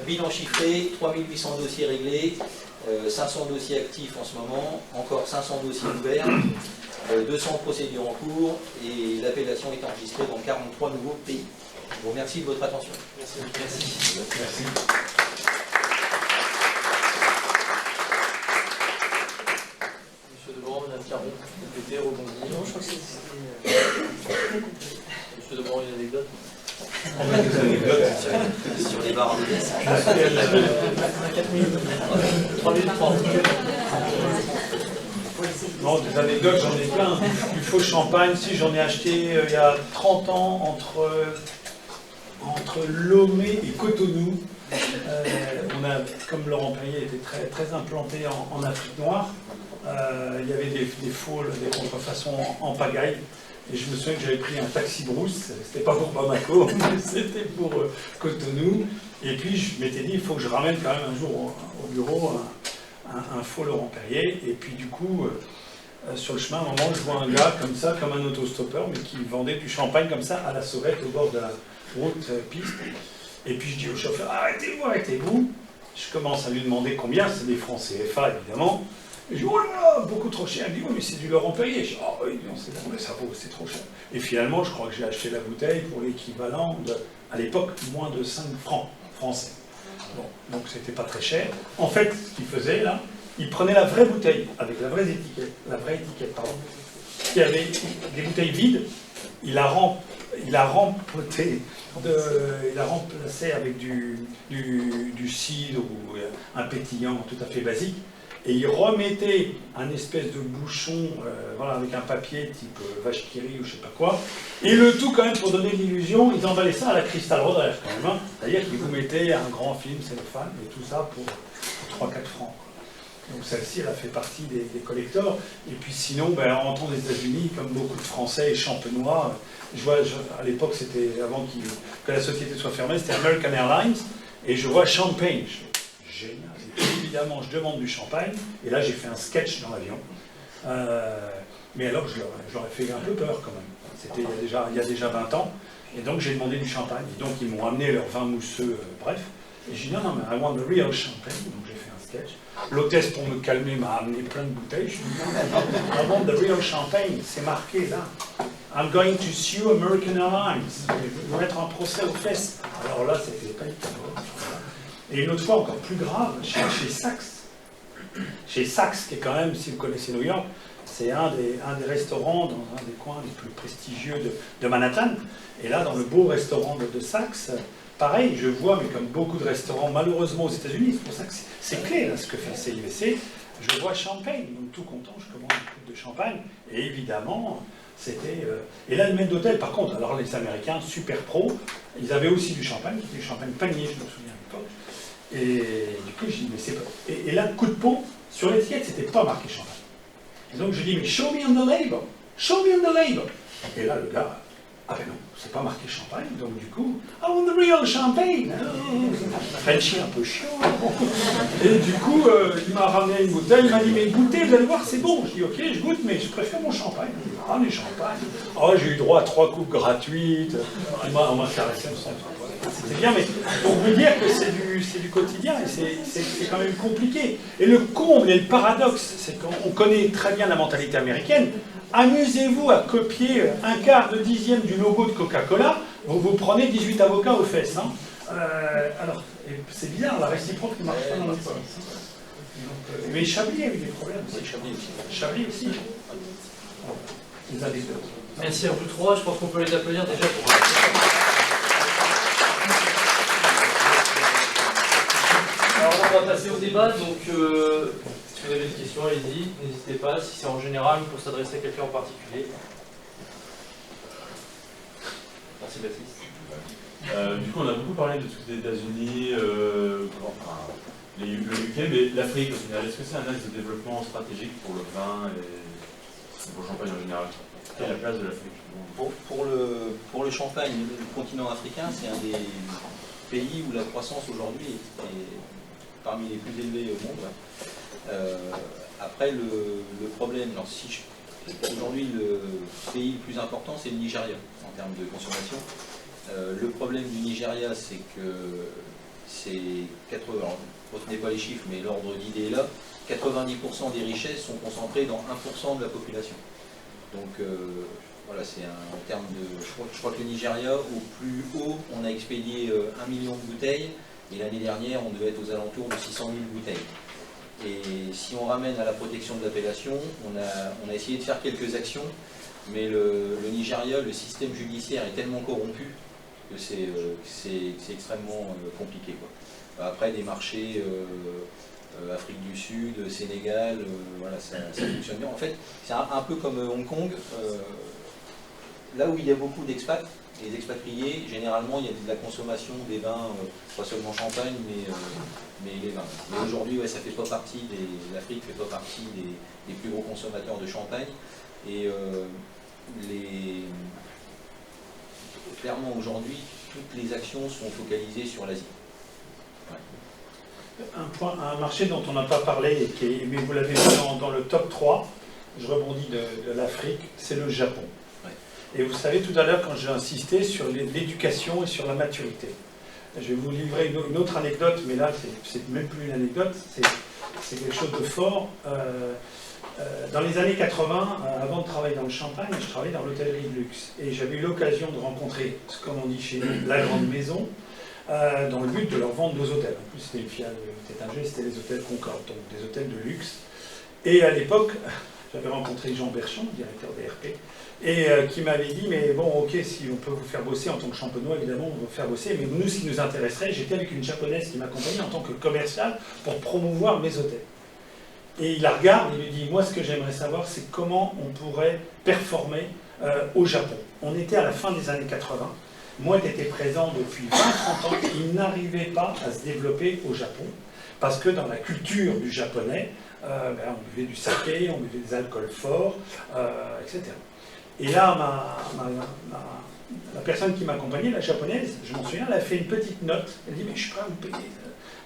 Bilan chiffré, 3800 dossiers réglés, 500 dossiers actifs en ce moment, encore 500 dossiers ouverts. 200 procédures en cours et l'appellation est enregistrée dans 43 nouveaux pays. Je vous remercie de votre attention. Merci. On a des anecdotes sur les bars de l'Est. On a 4 minutes. 3 minutes 30. Non, des anecdotes, j'en ai plein. Du faux champagne, si j'en ai acheté il y a 30 ans entre Lomé et Cotonou. Comme Laurent Perrier était très, très implanté en Afrique noire, il y avait des faux, des contrefaçons en pagaille. Et je me souviens que j'avais pris un taxi brousse, c'était pas pour Bamako, mais c'était pour Cotonou. Et puis je m'étais dit, il faut que je ramène quand même un jour au bureau un faux Laurent Perrier. Et puis du coup, sur le chemin, à un moment, je vois un gars comme ça, comme un autostoppeur, mais qui vendait du champagne comme ça à la sauvette au bord de la route piste. Et puis je dis au chauffeur, arrêtez-vous, arrêtez-vous. Je commence à lui demander combien, c'est des francs CFA évidemment. Et je dis, oh là là, beaucoup trop cher. Il me dit, oui, mais c'est du Laurent Perrier. Je dis, oh oui, non, c'est bon, mais ça vaut, c'est trop cher. Et finalement, je crois que j'ai acheté la bouteille pour l'équivalent de, à l'époque, moins de 5 francs français. Bon, donc c'était pas très cher. En fait, ce qu'il faisait là, il prenait la vraie bouteille, avec la vraie étiquette, pardon, qui avait des bouteilles vides, il la remplissait avec du cidre ou un pétillant tout à fait basique, et il remettait un espèce de bouchon voilà, avec un papier type vache qui rit ou je sais pas quoi, et le tout quand même pour donner l'illusion, ils emballaient ça à la Crystal Rodrèche quand même, hein. C'est-à-dire qu'ils vous mettaient un grand film cellophane et tout ça pour 3-4 francs. Donc celle-ci, elle a fait partie des collectors. Et puis sinon, ben, en rentrant des États-Unis, comme beaucoup de Français et champenois, à l'époque, c'était avant que la société soit fermée, c'était American Airlines, et je vois champagne. Je fais, génial. Et puis, évidemment, je demande du champagne, et là, j'ai fait un sketch dans l'avion. Mais alors, je leur ai fait un peu peur quand même. C'était il y a déjà 20 ans, et donc j'ai demandé du champagne. Et donc, ils m'ont amené leur vin mousseux, bref. Et j'ai dit, non, mais I want the real champagne. Donc, j'ai fait un sketch. L'hôtesse, pour me calmer, m'a amené plein de bouteilles. Je lui ai dit, non, I want the real champagne. C'est marqué là. I'm going to sue American Airlines. Je vais mettre un procès aux fesses. Alors là, c'était pas étonnant. Et une autre fois, encore plus grave, chez Saks. Chez Saks, qui est quand même, si vous connaissez New York, c'est un des restaurants dans un des coins les plus prestigieux de Manhattan. Et là, dans le beau restaurant de Saks, pareil, je vois, mais comme beaucoup de restaurants, malheureusement aux États-Unis, c'est pour ça que c'est clé là, ce que fait CIVC, je vois champagne, donc tout content, je commande une coupe de champagne, et évidemment, c'était... Et là, le maître d'hôtel, par contre, alors les Américains, super pro, ils avaient aussi du champagne, du champagne panier, je me souviens à l'époque, et du coup, je dis, mais c'est pas... Et là, coup de peau, sur l'étiquette, c'était pas marqué champagne. Et donc, je dis, mais show me on the label, show me on the label. Et là, le gars... Ah ben non, c'est pas marqué champagne, donc du coup, I want the real champagne. Frenchy un peu chiant. Et du coup, il m'a ramené une bouteille, il m'a dit, mais goûtez, vous allez voir, c'est bon. Je dis, ok, je goûte, mais je préfère mon champagne. Il dit, ah, les champagnes. Oh, j'ai eu droit à 3 coupes gratuites. On m'a caressé, c'était bien, mais pour vous dire que c'est du quotidien, et c'est quand même compliqué. Et le comble et le paradoxe, c'est qu'on connaît très bien la mentalité américaine. Amusez-vous à copier un quart de dixième du logo de Coca-Cola, vous prenez 18 avocats aux fesses. Hein. Alors, c'est bizarre, la réciproque ne marche pas dans notre pays. Mais Chablis a eu des problèmes aussi. Chablis aussi. Les anecdotes. Merci à vous trois, je pense qu'on peut les applaudir déjà pour... Alors on va passer au débat, donc si vous avez des questions, allez-y, n'hésitez pas, si c'est en général ou pour s'adresser à quelqu'un en particulier. Merci Baptiste. Du coup, on a beaucoup parlé de tout les États-Unis, enfin, le UK, mais l'Afrique au final, est-ce que c'est un axe de développement stratégique pour le vin et pour le champagne en général? Quelle est la place de l'Afrique? Pour le champagne, le continent africain, c'est un des pays où la croissance aujourd'hui est parmi les plus élevées au monde. Après, le problème, aujourd'hui, le pays le plus important, c'est le Nigeria en termes de consommation. Le problème du Nigeria, c'est que retenez pas les chiffres, mais l'ordre d'idée est là, 90% des richesses sont concentrées dans 1% de la population. Donc voilà, c'est en termes de... Je crois que le Nigeria, au plus haut, on a expédié 1 million de bouteilles, et l'année dernière, on devait être aux alentours de 600 000 bouteilles. Et si on ramène à la protection de l'appellation, on a essayé de faire quelques actions, mais le Nigeria, le système judiciaire est tellement corrompu que c'est extrêmement compliqué, quoi. Après, des marchés Afrique du Sud, Sénégal, voilà, ça fonctionne bien. En fait, c'est un peu comme Hong Kong, là où il y a beaucoup d'expats, les expatriés, généralement, il y a de la consommation des vins, pas seulement champagne, mais les vins. Mais aujourd'hui, ouais, ça fait pas partie l'Afrique fait pas partie des plus gros consommateurs de champagne. Et clairement, aujourd'hui, toutes les actions sont focalisées sur l'Asie. Ouais. Un marché dont on n'a pas parlé, mais vous l'avez vu dans le top 3, je rebondis de l'Afrique, c'est le Japon. Et vous savez, tout à l'heure, quand j'ai insisté sur l'éducation et sur la maturité, je vais vous livrer une autre anecdote, mais là, c'est même plus une anecdote, c'est quelque chose de fort. Dans les années 80, avant de travailler dans le champagne, je travaillais dans l'hôtellerie de luxe. Et j'avais eu l'occasion de rencontrer, comme on dit chez nous, la grande maison, dans le but de leur vendre nos hôtels. En plus, c'était une filiale de Tétinger, c'était les hôtels Concorde, donc des hôtels de luxe. Et à l'époque, j'avais rencontré Jean Berchon, directeur des RP, et qui m'avait dit, mais bon, ok, si on peut vous faire bosser en tant que champenois, évidemment, on va vous faire bosser, mais nous, ce qui nous intéresserait, j'étais avec une japonaise qui m'accompagnait en tant que commercial pour promouvoir mes hôtels. Et il la regarde et lui dit, moi, ce que j'aimerais savoir, c'est comment on pourrait performer au Japon. On était à la fin des années 80, moi, j'étais présent depuis 20-30 ans, il n'arrivait pas à se développer au Japon, parce que dans la culture du japonais, on buvait du saké, on buvait des alcools forts, etc. Et là, la personne qui m'accompagnait, la japonaise, je m'en souviens, elle a fait une petite note. Elle dit, mais je suis prêt à vous payer.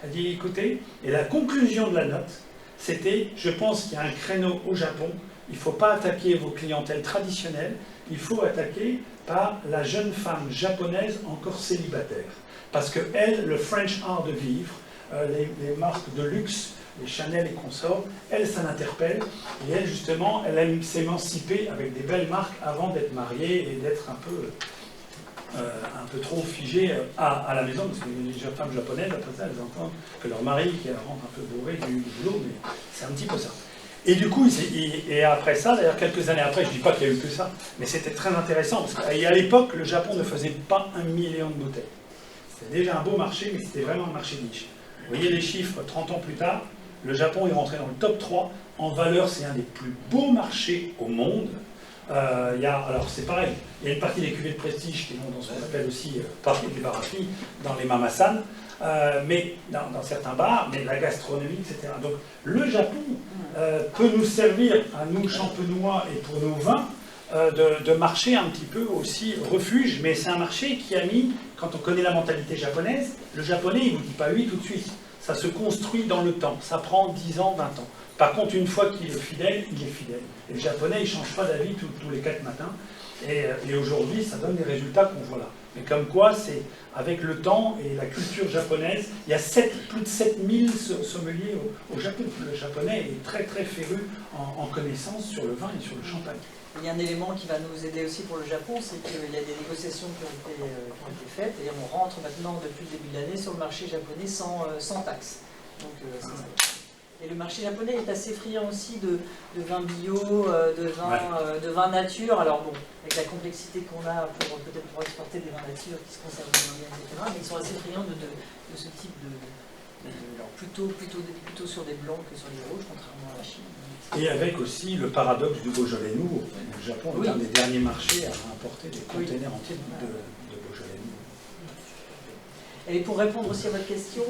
Elle dit, écoutez, et la conclusion de la note, c'était, je pense qu'il y a un créneau au Japon, il ne faut pas attaquer vos clientèles traditionnelles, il faut attaquer par la jeune femme japonaise encore célibataire. Parce que elle, le French art de vivre, les marques de luxe, les Chanel et consorts, elle, ça l'interpelle. Et elle, justement, elle aime s'émanciper avec des belles marques avant d'être mariée et d'être un peu trop figée à la maison, parce que les femmes japonaises, après ça, elles entendent que leur mari qui rentre un peu bourré du boulot, mais c'est un petit peu ça. Et du coup, et après ça, d'ailleurs quelques années après, je ne dis pas qu'il y a eu que ça, mais c'était très intéressant, parce qu'à l'époque, le Japon ne faisait pas 1 million de bouteilles. C'était déjà un beau marché, mais c'était vraiment un marché niche. Vous voyez les chiffres, 30 ans plus tard, le Japon est rentré dans le top 3. En valeur, c'est un des plus beaux marchés au monde. Alors c'est pareil, il y a une partie des cuvées de prestige qui vont dans ce qu'on appelle aussi partie des barafi, dans les mamasan, mais dans certains bars, mais la gastronomie, etc. Donc le Japon peut nous servir, à nous champenois et pour nos vins, de marché un petit peu aussi refuge, mais c'est un marché qui a mis, quand on connaît la mentalité japonaise, le japonais il ne vous dit pas oui tout de suite. Ça se construit dans le temps, ça prend 10 ans, 20 ans. Par contre, une fois qu'il est fidèle, il est fidèle. Et le japonais, il ne change pas d'avis tous les 4 matins. Et aujourd'hui, ça donne des résultats qu'on voit là. Mais comme quoi, c'est avec le temps et la culture japonaise, il y a plus de 7000 sommeliers au Japon. Le japonais est très très féru en connaissance sur le vin et sur le champagne. Il y a un élément qui va nous aider aussi pour le Japon, c'est qu'il y a des négociations qui ont été faites, et on rentre maintenant depuis le début de l'année sur le marché japonais sans taxes. Donc, et le marché japonais est assez friand aussi de vins bio, de vins nature. Alors bon, avec la complexité qu'on a peut-être pour exporter des vins nature qui se conservent bien, etc. Mais ils sont assez friands de ce type alors plutôt sur des blancs que sur les rouges, contrairement à la Chine. Et avec aussi le paradoxe du Beaujolais nouveau. Le Japon est un des derniers marchés à importer des containers entiers de Beaujolais nouveau. Et pour répondre aussi à votre question,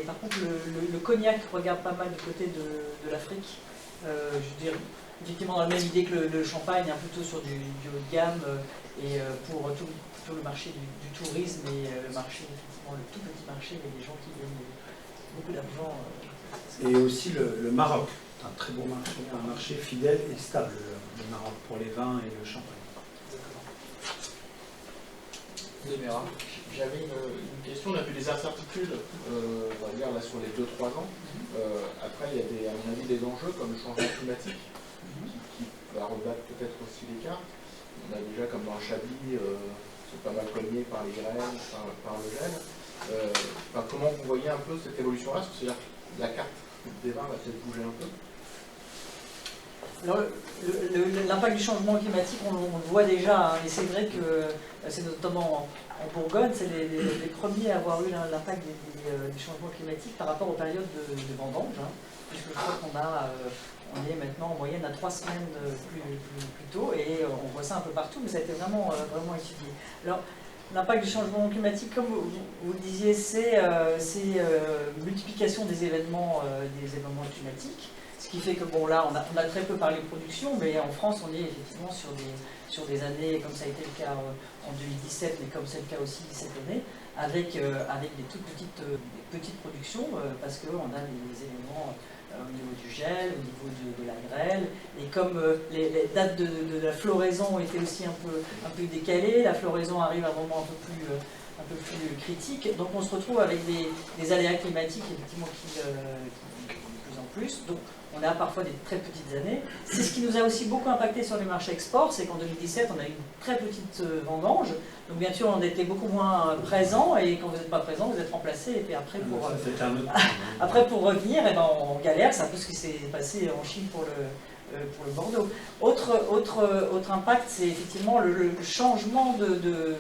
par contre, le cognac regarde pas mal du côté de l'Afrique. Je veux dire, effectivement, dans la même idée que le champagne, plutôt sur du haut de gamme, et pour tout le marché du tourisme et le marché, effectivement, le tout petit marché, il y a des gens qui gagnent beaucoup d'argent. Et aussi le Maroc. Un très beau marché, un marché fidèle et stable, le Maroc, pour les vins et le champagne. J'avais une question, on a vu des incertitudes, on va dire là sur les 2-3 ans. Après, il y a à mon avis des enjeux comme le changement climatique, qui va rebattre peut-être aussi les cartes. On a déjà, comme dans le Chablis, c'est pas mal cogné par les graines, par le gel. Comment vous voyez un peu cette évolution-là? C'est-à-dire que la carte des vins va peut-être bouger un peu? l'impact du changement climatique, on le voit déjà, hein, et c'est vrai que c'est notamment en Bourgogne, c'est les premiers à avoir eu l'impact du changement climatique par rapport aux périodes de vendange, hein, puisque je crois on est maintenant en moyenne à 3 semaines plus tôt, et on voit ça un peu partout, mais ça a été vraiment étudié. Alors, l'impact du changement climatique, comme vous le disiez, c'est multiplication des événements climatiques. Ce qui fait que, bon, là, on a très peu parlé de production, mais en France, on est effectivement sur des années, comme ça a été le cas en 2017, mais comme c'est le cas aussi cette année, avec des toutes petites productions, parce qu'on a des éléments au niveau du gel, au niveau de la grêle, et comme les dates de la floraison ont été aussi un peu décalées, la floraison arrive à un moment un peu plus critique, donc on se retrouve avec des aléas climatiques effectivement qui de plus en plus. Donc, on a parfois des très petites années. C'est ce qui nous a aussi beaucoup impacté sur les marchés export, c'est qu'en 2017, on a eu une très petite vendange. Donc bien sûr, on était beaucoup moins présents, et quand vous n'êtes pas présent, vous êtes remplacé, et puis après, pour revenir, eh ben, on galère. C'est un peu ce qui s'est passé en Chine pour le Bordeaux. Autre impact, c'est effectivement le changement de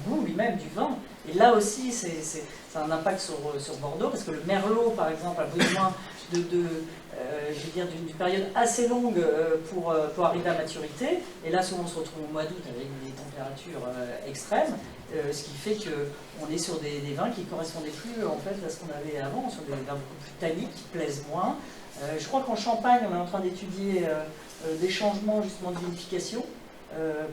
goût lui-même du vin. Et là aussi, c'est un impact sur Bordeaux, parce que le merlot, par exemple, a besoin d'une période assez longue pour arriver à maturité. Et là, souvent, on se retrouve au mois d'août avec des températures extrêmes, ce qui fait qu'on est sur des vins qui ne correspondaient plus en fait, à ce qu'on avait avant, sur des vins beaucoup plus tanniques, qui plaisent moins. Je crois qu'en Champagne, on est en train d'étudier des changements justement de vinification.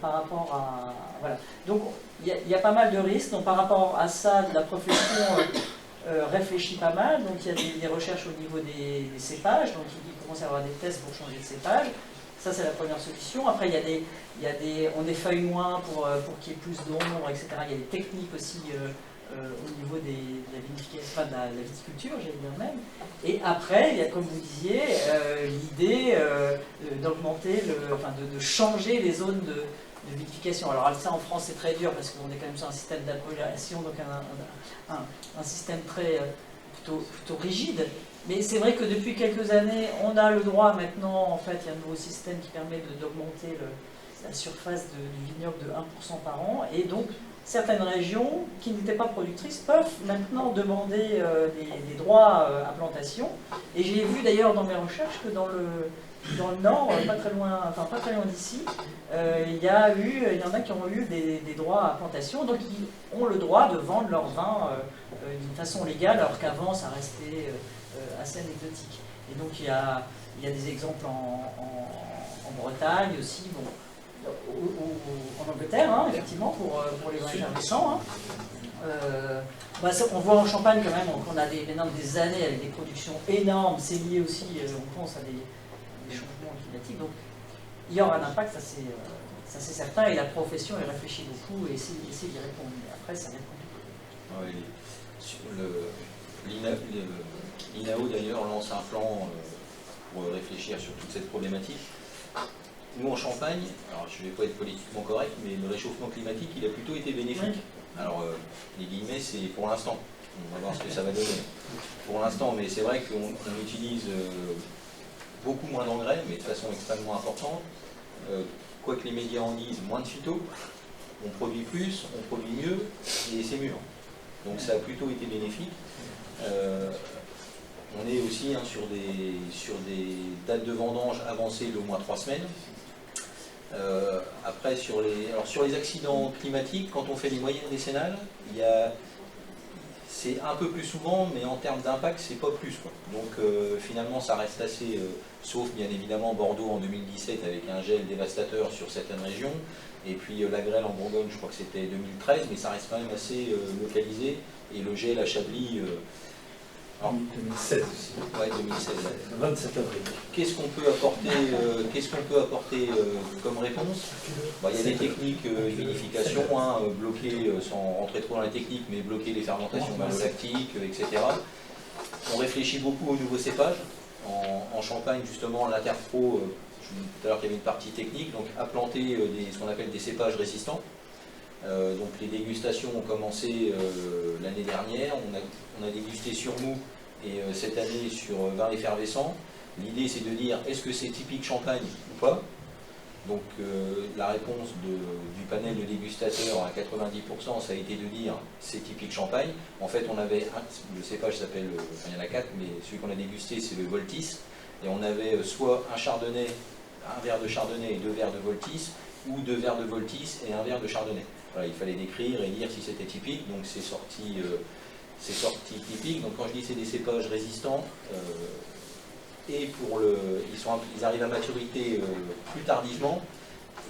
Par rapport à... Voilà. Donc, il y a pas mal de risques. Donc, par rapport à ça, la profession réfléchit pas mal. Donc, il y a des recherches au niveau des cépages. Donc, il commence à y avoir des tests pour changer de cépage. Ça, c'est la première solution. Après, on effeuille moins pour qu'il y ait plus d'ombre, etc. Il y a des techniques aussi au niveau de la vinification, enfin, de la viticulture, j'allais dire même. Et après, il y a, comme vous disiez, l'idée d'augmenter, de changer les zones de vinification. Alors ça, en France, c'est très dur parce qu'on est quand même sur un système d'appellation, donc un système plutôt rigide. Mais c'est vrai que depuis quelques années, on a le droit maintenant, en fait, il y a un nouveau système qui permet d'augmenter la surface du vignoble de 1% par an, et donc certaines régions qui n'étaient pas productrices peuvent maintenant demander des droits à plantation. Et j'ai vu d'ailleurs dans mes recherches que dans le nord, pas très loin d'ici, il y en a qui ont eu des droits à plantation, donc ils ont le droit de vendre leur vin d'une façon légale, alors qu'avant ça restait assez anecdotique. Et donc il y a des exemples en Bretagne aussi, bon, en Angleterre, hein, effectivement, pour les vins effervescents. On voit en Champagne quand même qu'on a maintenant des années avec des productions énormes. C'est lié aussi, on pense, à des changements climatiques. Donc il y aura un impact, ça c'est certain, et la profession y réfléchit beaucoup et essaie d'y répondre. Mais après, ça va être compliqué. L'INAO d'ailleurs lance un plan pour réfléchir sur toute cette problématique. Nous en Champagne, alors je ne vais pas être politiquement correct, mais le réchauffement climatique, il a plutôt été bénéfique. Alors les guillemets, c'est pour l'instant. On va voir ce que ça va donner. Pour l'instant, mais c'est vrai qu'on utilise beaucoup moins d'engrais, mais de façon extrêmement importante. Quoi que les médias en disent, moins de phyto, on produit plus, on produit mieux, et c'est mûr. Donc ça a plutôt été bénéfique. On est aussi sur des dates de vendange avancées d'au moins 3 semaines. Après, sur les accidents climatiques, quand on fait les moyennes décennales, c'est un peu plus souvent, mais en termes d'impact, c'est pas plus, quoi. Donc finalement, ça reste assez, sauf bien évidemment Bordeaux en 2017 avec un gel dévastateur sur certaines régions, et puis la grêle en Bourgogne, je crois que c'était 2013, mais ça reste quand même assez localisé, et le gel à Chablis... En 2016 aussi. Ouais, 2016. Le 27 avril. Qu'est-ce qu'on peut apporter comme réponse? Il y a des techniques de vinification, bloquer, sans rentrer trop dans la technique, mais bloquer les fermentations malolactiques, etc. On réfléchit beaucoup aux nouveaux cépages. En Champagne, justement, l'Interpro, je vous disais tout à l'heure qu'il y avait une partie technique, donc à planter ce qu'on appelle des cépages résistants. Donc les dégustations ont commencé l'année dernière, on a dégusté sur mou et cette année sur vin effervescent. L'idée, c'est de dire, est-ce que c'est typique Champagne ou pas? Donc la réponse du panel de dégustateurs à 90%, ça a été de dire c'est typique Champagne. En fait, on avait, le cépage s'appelle, enfin, il y en a 4, mais celui qu'on a dégusté, c'est le Voltis. Et on avait soit un chardonnay, un verre de chardonnay et 2 verres de Voltis, ou 2 verres de Voltis et 1 verre de chardonnay. Voilà, il fallait décrire et dire si c'était typique, donc c'est sorti typique. Donc quand je dis c'est des cépages résistants, et ils arrivent à maturité plus tardivement,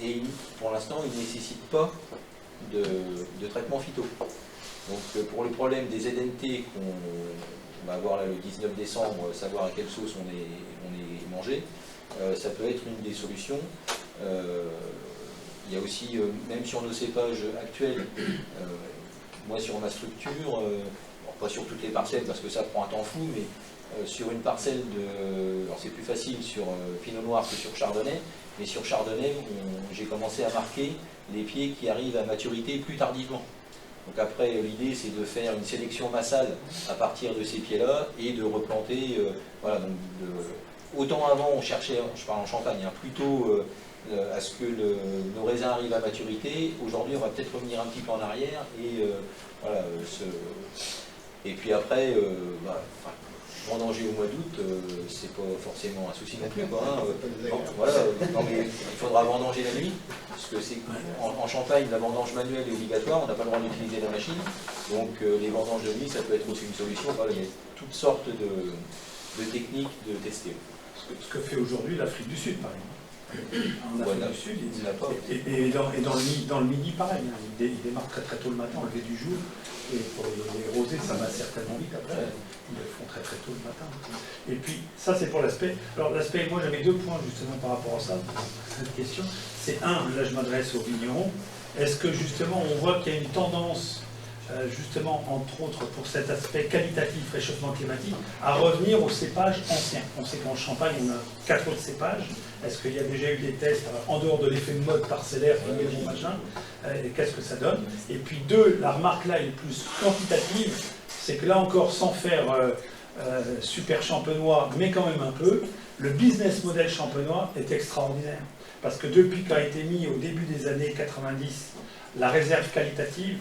et pour l'instant ils ne nécessitent pas de traitement phyto. Donc pour le problème des ZNT qu'on va avoir là, le 19 décembre, savoir à quelle sauce on est mangé, ça peut être une des solutions. Il y a aussi, même sur nos cépages actuels, moi sur ma structure, pas sur toutes les parcelles parce que ça prend un temps fou, mais sur une parcelle alors c'est plus facile sur Pinot Noir que sur Chardonnay, mais sur Chardonnay, j'ai commencé à marquer les pieds qui arrivent à maturité plus tardivement. Donc après, l'idée c'est de faire une sélection massale à partir de ces pieds-là et de replanter, voilà, donc autant avant on cherchait, je parle en Champagne, hein, plutôt à ce que nos raisins arrivent à maturité. Aujourd'hui on va peut-être revenir un petit peu en arrière et voilà, et puis après, vendanger au mois d'août, c'est pas forcément un souci non plus, quoi, hein. Voilà, non, mais il faudra vendanger la nuit, parce que c'est en Champagne, la vendange manuelle est obligatoire, on n'a pas le droit d'utiliser la machine, donc les vendanges de nuit, ça peut être aussi une solution. Voilà, il y a toutes sortes de techniques de tester. Ce que fait aujourd'hui l'Afrique du Sud, par exemple. En Afrique du Sud, et dans le midi, pareil, hein, ils démarrent très très tôt le matin, au lever du jour, et pour les rosés, ça va certainement vite après. Ils le font très très tôt le matin. Et puis, ça c'est pour l'aspect. Alors l'aspect, moi j'avais 2 points justement par rapport à ça, cette question. C'est un, là je m'adresse aux vignerons, est-ce que justement on voit qu'il y a une tendance, justement entre autres pour cet aspect qualitatif, réchauffement climatique, à revenir aux cépages anciens? On sait qu'en Champagne on a 4 autres cépages. Est-ce qu'il y a déjà eu des tests en dehors de l'effet de mode parcellaire, machin, et qu'est-ce que ça donne? Et puis 2, la remarque là est plus quantitative, c'est que là encore, sans faire super champenois, mais quand même un peu, le business model champenois est extraordinaire. Parce que depuis qu'a été mis au début des années 90 la réserve qualitative,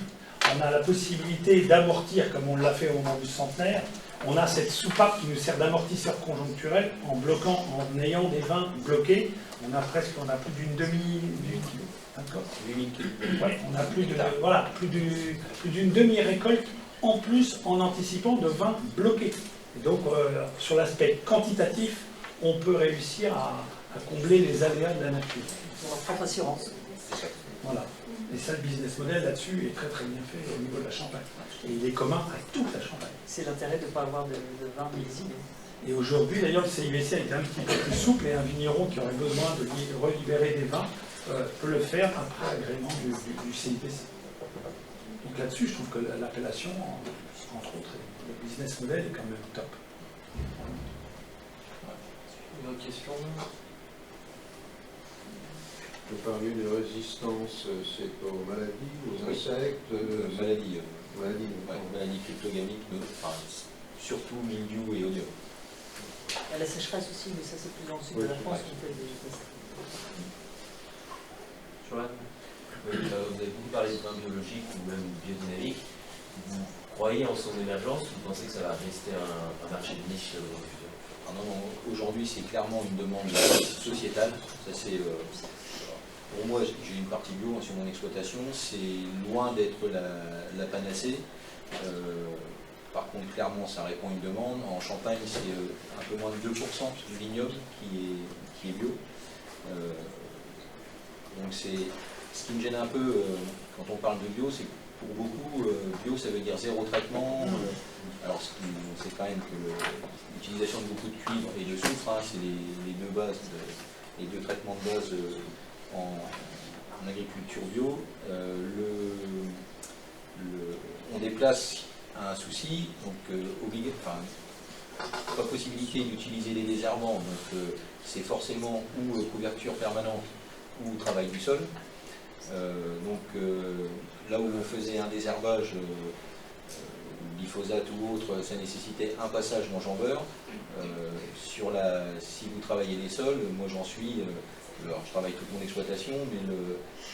on a la possibilité d'amortir, comme on l'a fait au moment du centenaire. On a cette soupape qui nous sert d'amortisseur conjoncturel en bloquant, en ayant des vins bloqués. On a plus d'une demi-kilo. D'accord. Ouais, on a plus d'une demi-récolte en plus en anticipant de vins bloqués. Et donc sur l'aspect quantitatif, on peut réussir à combler les aléas de la nature. C'est leur propre assurance. Voilà. Et ça, le business model là-dessus est très très bien fait au niveau de la Champagne. Et il est commun à toute la Champagne. C'est l'intérêt de ne pas avoir de vin millésimé. Et aujourd'hui, d'ailleurs, le CIVC a été un petit peu plus souple et un vigneron qui aurait besoin de relibérer des vins peut le faire après agrément du CIVC. Donc là-dessus, je trouve que l'appellation, entre autres, le business model est quand même top. Une autre question? Vous parlez de résistance, c'est aux maladies, aux insectes, Maladies maladies cryptogamiques, enfin, surtout mildiou et oignon. Il y a la sécheresse aussi, mais ça c'est plus dans le sud de la France qu'on fait des tests. Oui, vous avez beaucoup parlé de vin biologique ou même biodynamique. Vous croyez en son émergence ou vous pensez que ça va rester un marché de niche dans le futur? Aujourd'hui, c'est clairement une demande sociétale. Ça, c'est, pour moi, j'ai une partie bio sur mon exploitation. C'est loin d'être la panacée. Par contre, clairement, ça répond à une demande. En Champagne, c'est un peu moins de 2% du vignoble qui est bio. Donc c'est ce qui me gêne un peu quand on parle de bio, c'est que pour beaucoup, bio ça veut dire zéro traitement. Alors c'est quand même que l'utilisation de beaucoup de cuivre et de soufre, hein, c'est les deux bases, les deux traitements de base en agriculture bio. On déplace un souci, donc pas possibilité d'utiliser les désherbants, donc c'est forcément ou couverture permanente ou travail du sol. Là où on faisait un désherbage glyphosate ou autre, ça nécessitait un passage d'enjambeur. Si vous travaillez les sols, moi j'en suis, alors je travaille toute mon exploitation, mais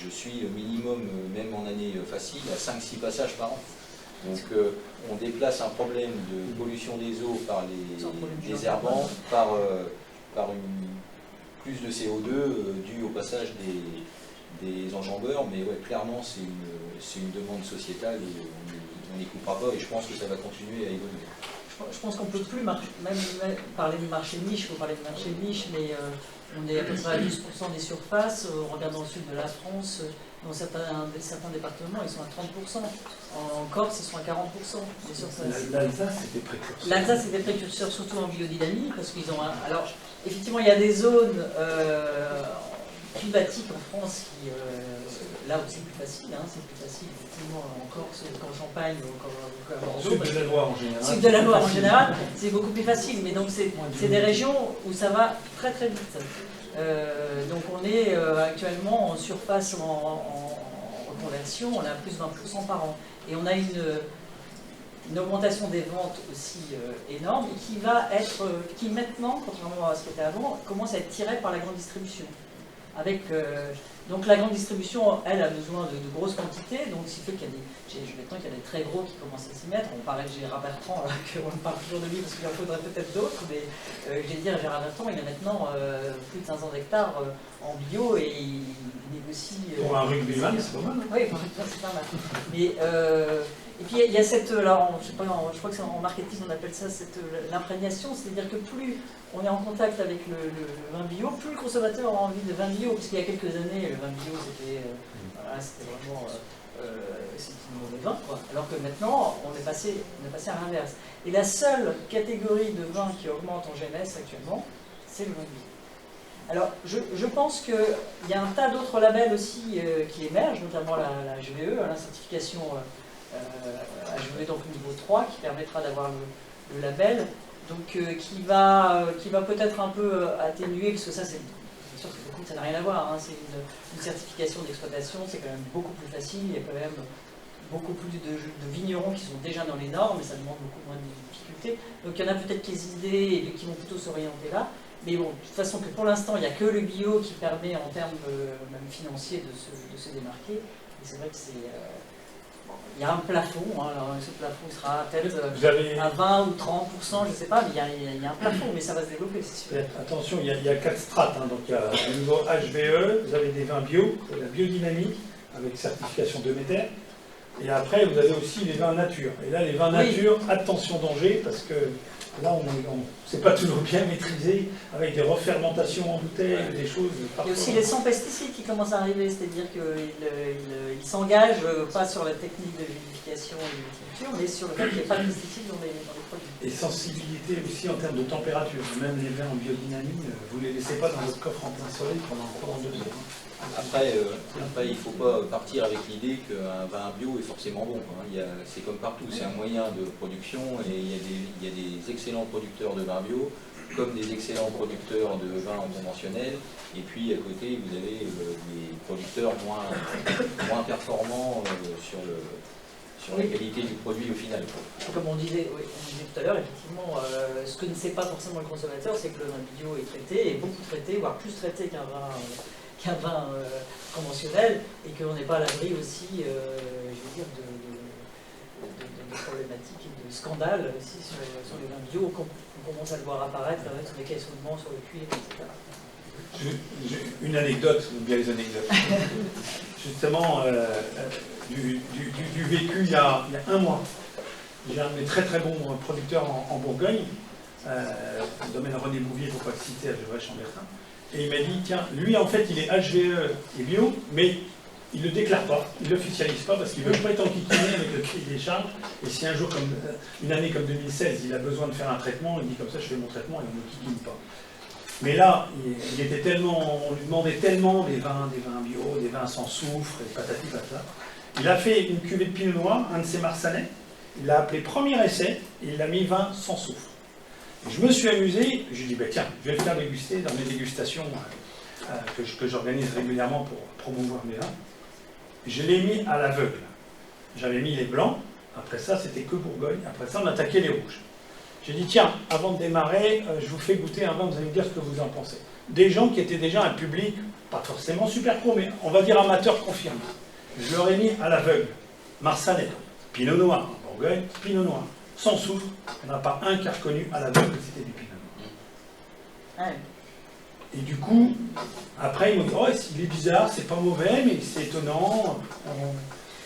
je suis minimum, même en année facile, à 5-6 passages par an. Donc on déplace un problème de pollution des eaux par les désherbants, par plus de CO2 dû au passage des enjambeurs, mais ouais, clairement c'est une demande sociétale et on n'y coupera pas et je pense que ça va continuer à évoluer. Je pense qu'on ne peut plus même parler de marché de niche, il faut parler de marché de niche, mais on est à peu près à 12% des surfaces. On regarde dans le sud de la France, dans certains départements, ils sont à 30%. En Corse, ils sont à 40% des surfaces. L'Alsace, c'était précurseur. L'Alsace, c'était précurseur, surtout en biodynamie, parce qu'ils ont alors, effectivement, il y a des zones climatiques en France qui, là où c'est plus facile, c'est plus facile, effectivement, en Corse qu'en Champagne ou qu'à Bordeaux. Sud de la Loire en général. Sud de la Loire en général, c'est beaucoup plus facile, mais donc c'est des régions où ça va très très vite. Donc on est actuellement en surface en reconversion, on a plus de 20% par an. Et on a une augmentation des ventes aussi énorme, et qui maintenant, contrairement à ce qui était avant, commence à être tirée par la grande distribution. Donc la grande distribution, elle, a besoin de grosses quantités, donc ce qui fait qu'il y a des très gros qui commencent à s'y mettre. On parlait de Gérard Bertrand, qu'on parle toujours de lui parce qu'il en faudrait peut-être d'autres, mais j'ai dit à Gérard Bertrand, il a maintenant plus de 500 hectares en bio et il négocie... Pour un rugbyman, c'est pas mal. Oui, pour un rugbyman, c'est pas mal. Mais, et puis il y a cette, là, je crois que c'est en marketing on appelle ça l'imprégnation, c'est-à-dire que plus on est en contact avec le vin bio, plus le consommateur a envie de vin bio, parce qu'il y a quelques années, le vin bio c'était vraiment c'était un mauvais vin, quoi. Alors que maintenant on est passé à l'inverse. Et la seule catégorie de vin qui augmente en GMS actuellement, c'est le vin bio. Alors, je pense qu'il y a un tas d'autres labels aussi qui émergent, notamment la HVE, la certification HVE donc niveau 3, qui permettra d'avoir le label, donc qui va peut-être un peu atténuer, parce que ça, c'est bien sûr que ça n'a rien à voir, c'est une certification d'exploitation, c'est quand même beaucoup plus facile, il y a quand même beaucoup plus de vignerons qui sont déjà dans les normes, mais ça demande beaucoup moins de difficultés. Donc il y en a peut-être qui hésitent et qui vont plutôt s'orienter là. Mais bon, de toute façon, que pour l'instant, il n'y a que le bio qui permet, en termes même financiers, de se démarquer. Et c'est vrai que c'est... il y a un plafond, alors ce plafond sera peut-être à 20 ou 30%, je ne sais pas, mais il y a un plafond, mais ça va se développer, c'est sûr. Attention, il y a 4 strates. Donc il y a au niveau HVE, vous avez des vins bio, la biodynamie, avec certification Demeter. Et après, vous avez aussi les vins nature. Et là, les vins nature, attention danger, parce que là, c'est pas toujours bien maîtrisé, avec des refermentations en bouteille, des choses... Il y a aussi les sans pesticides qui commencent à arriver, c'est-à-dire qu'ils s'engagent pas sur la technique de vivification et de viticulture, mais sur le fait qu'il n'y ait pas de pesticides dans les produits. Et sensibilité aussi en termes de température. Même les vins en biodynamie, vous ne les laissez pas dans votre coffre en plein soleil pendant 2 heures. Après, il ne faut pas partir avec l'idée qu'un vin bio est forcément bon. C'est comme partout, c'est un moyen de production et il y a des excellents producteurs de vin bio comme des excellents producteurs de vin conventionnel. Et puis à côté, vous avez des producteurs moins performants sur la qualité du produit au final. Comme on disait tout à l'heure, effectivement, ce que ne sait pas forcément le consommateur, c'est que le vin bio est traité, et beaucoup traité, voire plus traité qu'un vin conventionnel, et qu'on n'est pas à l'abri aussi, je veux dire, de problématiques et de scandales aussi sur les vins bio, qu'on commence à le voir apparaître avec les caissonnements sur le cuir, etc. Une anecdote, ou bien les anecdotes. Justement, du vécu il y a un mois. J'ai un de mes très très bons producteurs en Bourgogne, le domaine René Bouvier, il ne faut pas le citer, à Gevrey-Chambertin. Et il m'a dit, tiens, lui en fait il est HVE et bio, mais il ne le déclare pas, il ne l'officialise pas parce qu'il ne veut pas être enquiquiné avec le cahier des charges. Et si un jour, comme une année comme 2016, il a besoin de faire un traitement, il dit comme ça, je fais mon traitement et on ne quiquine pas. Mais là, il était tellement, on lui demandait tellement des vins bio, des vins sans soufre, et patati patata. Il a fait une cuvée de pinot noir, un de ses marsanais, il l'a appelé premier essai, et il l'a mis vin sans soufre. Et je me suis amusé, je lui ai dit, bah, tiens, je vais le faire déguster dans mes dégustations que j'organise régulièrement pour promouvoir mes vins. Je l'ai mis à l'aveugle. J'avais mis les blancs, Après ça, c'était que Bourgogne. Après ça, on attaquait les rouges. J'ai dit, tiens, avant de démarrer, je vous fais goûter un vin, vous allez me dire ce que vous en pensez. Des gens qui étaient déjà un public, pas forcément super pro, mais on va dire amateur confirmé. Je leur ai mis à l'aveugle. Marsanais, Pinot Noir, Bourgogne, Pinot Noir. Sans soufre, il n'y en a pas un qui a reconnu à l'aveugle que c'était du Pinot Noir. Ouais. Et du coup, après, ils m'ont dit, oh, il est bizarre, c'est pas mauvais, mais c'est étonnant.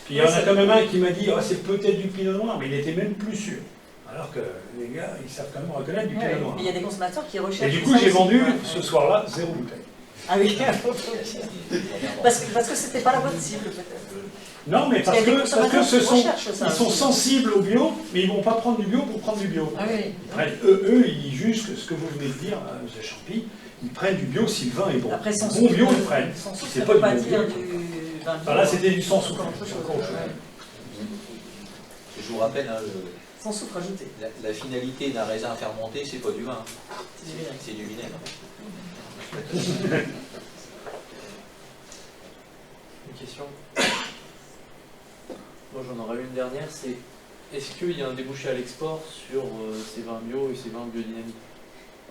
Puis il y en a quand même un qui m'a dit, oh, c'est peut-être du Pinot Noir, mais il était même plus sûr. Alors que les gars, ils savent quand même reconnaître du Ouais, Pinot Noir. mais il y a des consommateurs qui recherchent. Et du coup, ça j'ai aussi, vendu quoi. ce soir-là 0 bouteille. Ah oui, parce que c'était pas la bonne cible peut-être. Non, mais parce qu'il y a des que consommateurs ce qui sont, recherchent ça ils sont aussi. sensibles au bio, mais ils ne vont pas prendre du bio pour prendre du bio. Ah oui. Ils prennent, eux, ils jugent que ce que vous venez de dire, M. Champy, ils prennent du bio si le vin est bon. Après, sans Bon bio, soufre, ils prennent. sans soufre, C'est ça pas veut du pas bon dire bio. du vin bio. Enfin, là, c'était du sans C'est soufre. encore autre chose. Encore autre chose. Ouais. Je vous rappelle, hein, Sans soufre ajouté. la finalité d'un raisin fermenté, c'est pas du vin, C'est du vinaigre. c'est du vinaigre. Une question. Moi j'en aurais une dernière, c'est est-ce qu'il y a un débouché à l'export sur ces vins bio et ces vins biodynamiques?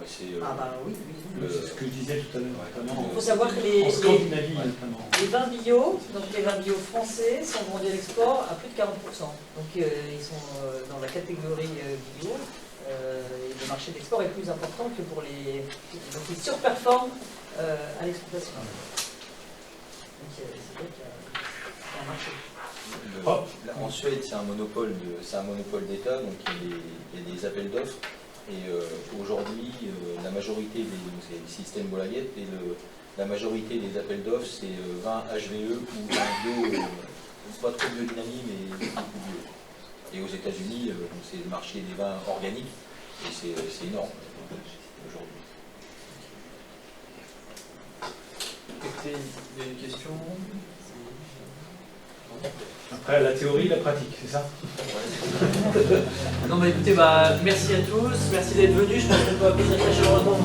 Ouais, Ah bah oui, oui. C'est ce que je disais tout à l'heure. notamment Il faut savoir que les en Scandinavie, notamment. vins bio, donc les vins bio français, sont vendus à l'export à plus de 40%. Donc ils sont dans la catégorie bio. Et le marché d'export est plus important que pour les... Donc ils surperforment à l'exportation. Donc c'est vrai qu'il y a un marché. En Suède, c'est un monopole d'État, donc il y a des appels d'offres. Et aujourd'hui, la majorité c'est le système Bolaguette, et la majorité des appels d'offres, c'est vin HVE ou vin bio, pas trop biodynamie, mais beaucoup bio. Et aux États-Unis, c'est le marché des vins organiques, et c'est énorme aujourd'hui. Écoutez, il y a une question. Après, la théorie, la pratique, c'est ça? Non mais écoutez, merci à tous, merci d'être venus, je pense qu'on peut applaudir très chaleureusement.